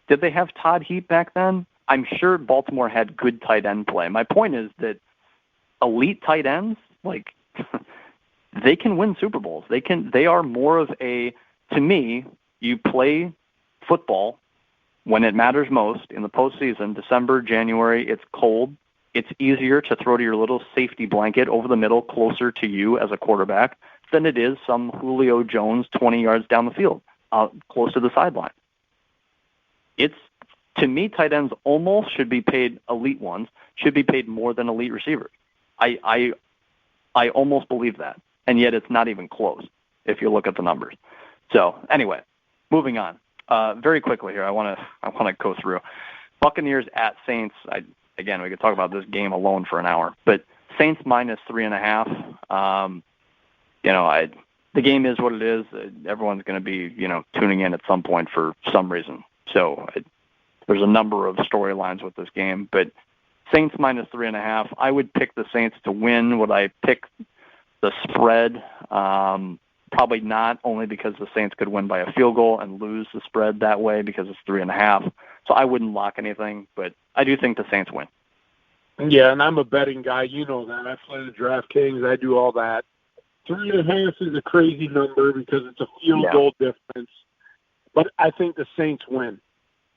did they have Todd Heap back then? I'm sure Baltimore had good tight end play. My point is that elite tight ends, like, they can win Super Bowls. They are more of a, to me, you play football when it matters most in the postseason, December, January, it's cold. It's easier to throw to your little safety blanket over the middle closer to you as a quarterback than it is some Julio Jones 20 yards down the field, close to the sideline. To me, tight ends almost should be paid, elite ones, should be paid more than elite receivers. I almost believe that, and yet it's not even close if you look at the numbers. So anyway, moving on. Very quickly here, I want to go through. Buccaneers at Saints. Again, we could talk about this game alone for an hour, but Saints minus 3.5. The game is what it is. Everyone's going to be, tuning in at some point for some reason. So there's a number of storylines with this game, but Saints minus 3.5. I would pick the Saints to win. Would I pick the spread? Probably not, only because the Saints could win by a field goal and lose the spread that way because it's 3.5. So I wouldn't lock anything, but I do think the Saints win. Yeah, and I'm a betting guy. You know that. I play the DraftKings. I do all that. 3.5 is a crazy number because it's a field goal difference. But I think the Saints win.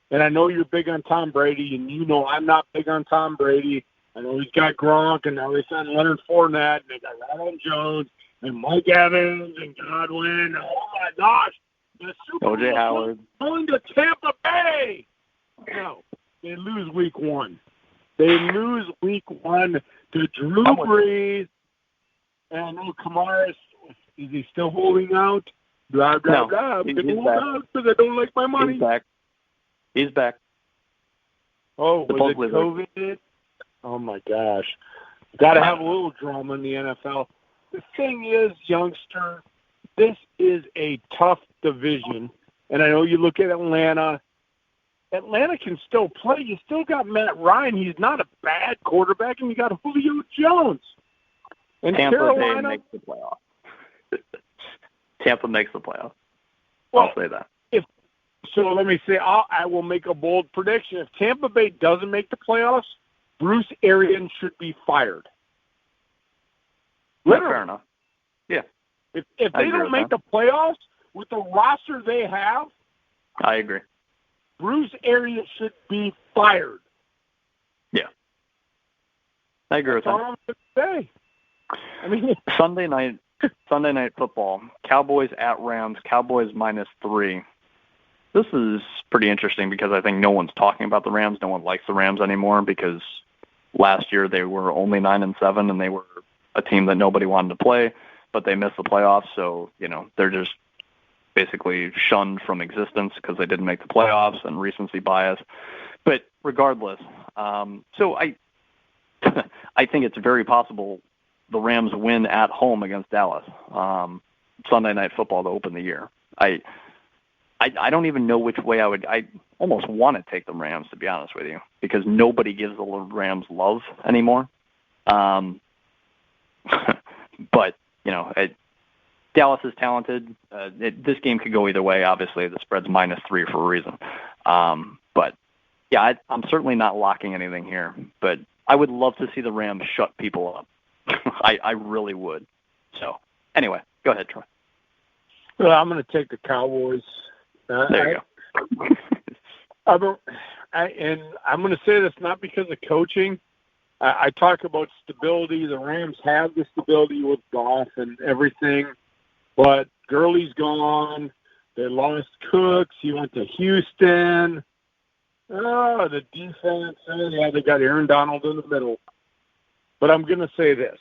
And I know you're big on Tom Brady, and you know I'm not big on Tom Brady. I know he's got Gronk, and now they signed Leonard Fournette, and they got Ronald Jones, and Mike Evans, and Godwin. Oh, my gosh. The Super Bowl O.J. Howard. Going to Tampa Bay. No, they lose week one. They lose week one to Drew Brees And I know Kamara, is he still holding out? Blah, blah, No, blah. I'm he's going to hold back. out because I don't like my money. He's back. Oh, Supposedly was it COVID? Oh, my gosh. Got to have a little drama in the NFL. The thing is, youngster, this is a tough division. And I know you look at Atlanta. Atlanta can still play. You still got Matt Ryan. He's not a bad quarterback. And you got Julio Jones. And Tampa Carolina Bay makes the playoffs. Tampa makes the playoffs. Well, I'll say that. So let me say, I will make a bold prediction. If Tampa Bay doesn't make the playoffs, Bruce Arians should be fired. Literally. Fair enough. Yeah. If they don't make the playoffs with the roster they have, I agree. Bruce Arians should be fired. Yeah. I agree with That's that. all I'm going to say. I mean, Sunday night football. Cowboys at Rams. Cowboys -3. This is pretty interesting because I think no one's talking about the Rams. No one likes the Rams anymore because last year they were only 9-7 and they were a team that nobody wanted to play, but they missed the playoffs. So, they're just basically shunned from existence because they didn't make the playoffs and recency bias. But regardless, so I think it's very possible the Rams win at home against Dallas Sunday night football to open the year. I don't even know which way I almost want to take the Rams, to be honest with you, because nobody gives the Rams love anymore. But, Dallas is talented. This game could go either way. Obviously, the spread's -3 for a reason. But, yeah, I'm certainly not locking anything here. But I would love to see the Rams shut people up. I really would. So, anyway, go ahead, Troy. Well, I'm going to take the Cowboys. There you go. And I'm going to say this not because of coaching. I talk about stability. The Rams have the stability with Goff and everything, but Gurley's gone. They lost Cooks. He went to Houston. Oh, the defense. Yeah, they got Aaron Donald in the middle. But I'm going to say this.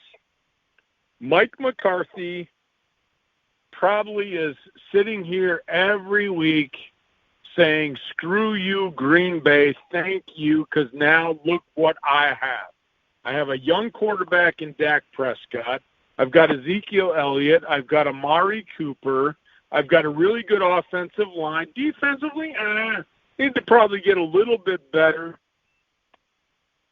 Mike McCarthy probably is sitting here every week saying, screw you, Green Bay, thank you, because now look what I have. I have a young quarterback in Dak Prescott. I've got Ezekiel Elliott. I've got Amari Cooper. I've got a really good offensive line. Defensively, need to probably get a little bit better.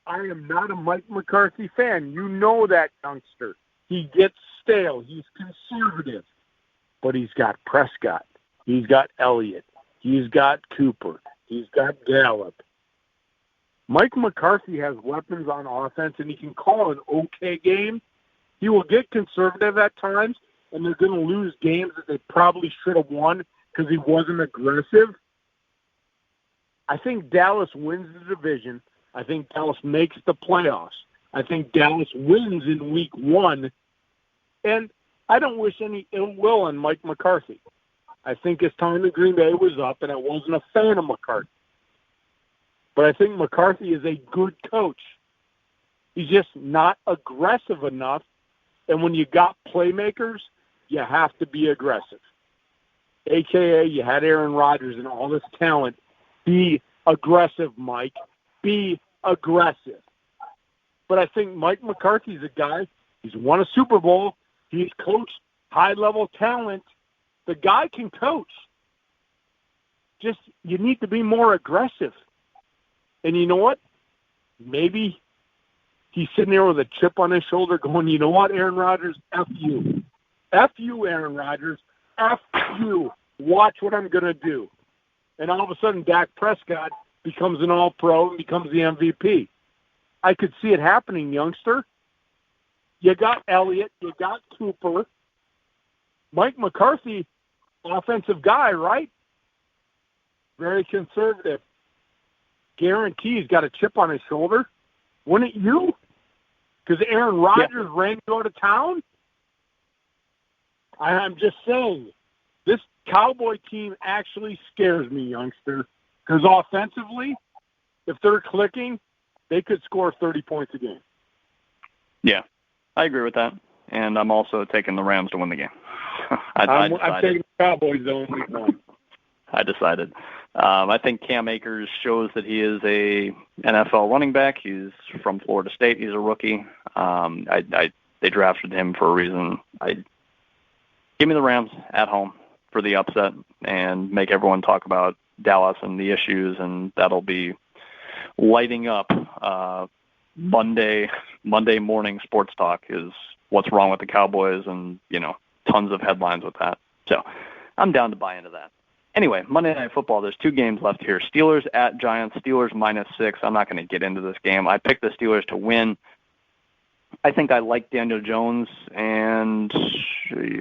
I am not a Mike McCarthy fan. You know that, youngster. He gets stale. He's conservative. But he's got Prescott. He's got Elliott. He's got Cooper. He's got Gallup. Mike McCarthy has weapons on offense, and he can call an okay game. He will get conservative at times, and they're going to lose games that they probably should have won because he wasn't aggressive. I think Dallas wins the division. I think Dallas makes the playoffs. I think Dallas wins in week 1. And I don't wish any ill will on Mike McCarthy. I think his time in Green Bay was up, and I wasn't a fan of McCarthy. But I think McCarthy is a good coach. He's just not aggressive enough. And when you got playmakers, you have to be aggressive. AKA, you had Aaron Rodgers and all this talent. Be aggressive, Mike. Be aggressive. But I think Mike McCarthy's a guy. He's won a Super Bowl. He's coached high-level talent. The guy can coach. Just you need to be more aggressive. And you know what? Maybe he's sitting there with a chip on his shoulder going, you know what, Aaron Rodgers? F you. F you, Aaron Rodgers. F you. Watch what I'm going to do. And all of a sudden, Dak Prescott becomes an all-pro and becomes the MVP. I could see it happening, youngster. You got Elliott. You got Cooper. Mike McCarthy, offensive guy, right? Very conservative. Guarantee he's got a chip on his shoulder. Wouldn't you? Because Aaron Rodgers ran you out of town? I'm just saying, this Cowboy team actually scares me, youngster. Because offensively, if they're clicking, they could score 30 points a game. Yeah, I agree with that. and I'm also taking the Rams to win the game. I'm taking the Cowboys though in week 1. I decided. I think Cam Akers shows that he is a NFL running back. He's from Florida State. He's a rookie. They drafted him for a reason. Give me the Rams at home for the upset and make everyone talk about Dallas and the issues, and that'll be lighting up Monday morning sports talk is what's wrong with the Cowboys, and tons of headlines with that. So I'm down to buy into that. Anyway, Monday Night Football, there's 2 games left here. Steelers at Giants, Steelers -6. I'm not going to get into this game. I picked the Steelers to win. I think I like Daniel Jones, and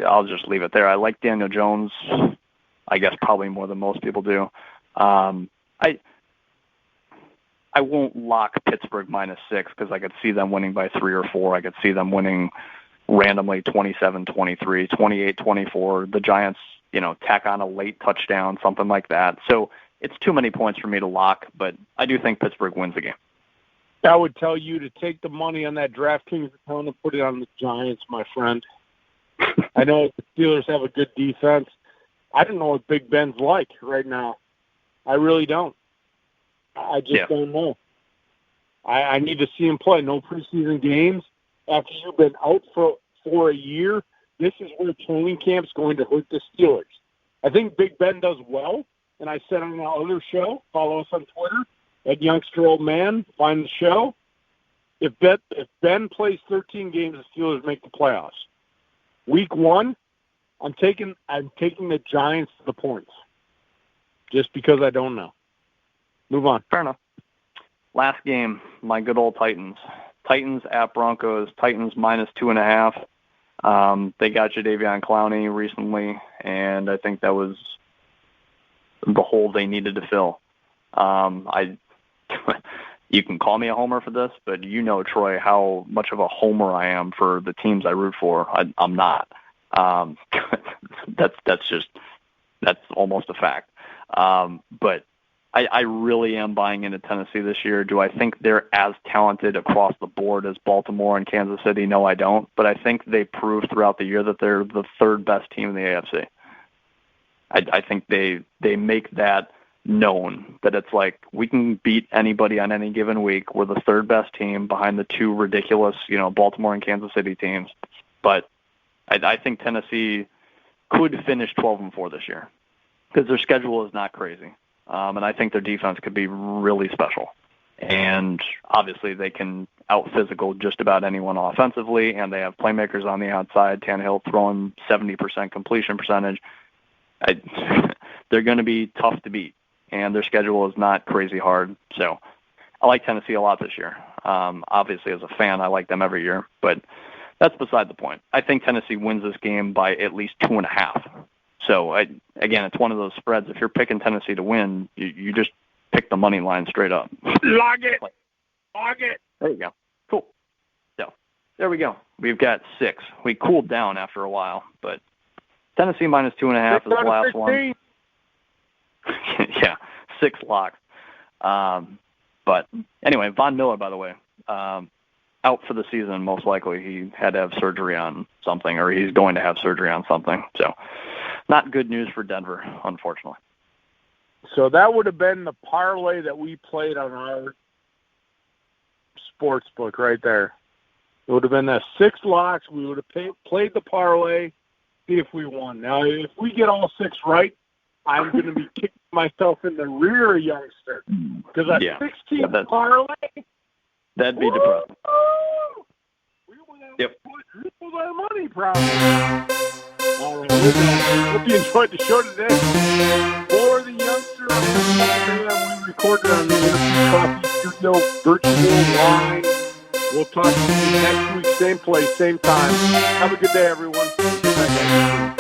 I'll just leave it there. I like Daniel Jones, I guess probably more than most people do. I won't lock Pittsburgh -6 because I could see them winning by 3 or 4. I could see them winning randomly 27-23, 28-24. The Giants, tack on a late touchdown, something like that. So it's too many points for me to lock, but I do think Pittsburgh wins the game. I would tell you to take the money on that DraftKings account and put it on the Giants, my friend. I know the Steelers have a good defense. I don't know what Big Ben's like right now. I really don't. I just don't know. I need to see him play. No preseason games. After you've been out for a year, this is where training camp's going to hurt the Steelers. I think Big Ben does well, and I said on our other show, follow us on Twitter, at Youngster Old Man, find the show. If Ben plays 13 games, the Steelers make the playoffs. Week 1, I'm taking the Giants to the points, just because I don't know. Move on. Fair enough. Last game, my good old Titans. Titans at Broncos. Titans -2.5. They got Jadeveon Clowney recently, and I think that was the hole they needed to fill. You can call me a homer for this, but Troy, how much of a homer I am for the teams I root for. I'm not. That's almost a fact. But I really am buying into Tennessee this year. Do I think they're as talented across the board as Baltimore and Kansas City? No, I don't. But I think they proved throughout the year that they're the 3rd best team in the AFC. I think they make that known, that it's like we can beat anybody on any given week. We're the 3rd best team behind the 2 ridiculous, Baltimore and Kansas City teams. But I think Tennessee could finish 12-4 this year because their schedule is not crazy. And I think their defense could be really special. And obviously they can out-physical just about anyone offensively, and they have playmakers on the outside. Tannehill throwing 70% completion percentage. They're going to be tough to beat, and their schedule is not crazy hard. So I like Tennessee a lot this year. Obviously, as a fan, I like them every year, but that's beside the point. I think Tennessee wins this game by at least 2.5. So, again, it's one of those spreads. If you're picking Tennessee to win, you just pick the money line straight up. Log it. Log it. There you go. Cool. So, there we go. We've got 6. We cooled down after a while, but Tennessee -2.5 is the last one. Yeah, 6 locks. But anyway, Von Miller, by the way, out for the season, most likely. He had to have surgery on something, or he's going to have surgery on something. So, not good news for Denver, unfortunately. So that would have been the parlay that we played on our sports book right there. It would have been the 6 locks. We would have played the parlay, see if we won. Now, if we get all 6 right, I'm going to be kicking myself in the rear, youngster. Because that 16 parlay, that'd be depressing. We would have tripled our money, probably. All right, we're done. Hope you enjoyed the show today. For the youngster on the we recorded on the Interview Coffee Studio virtual line. We'll talk to you next week, same place, same time. Have a good day, everyone. Good night, guys.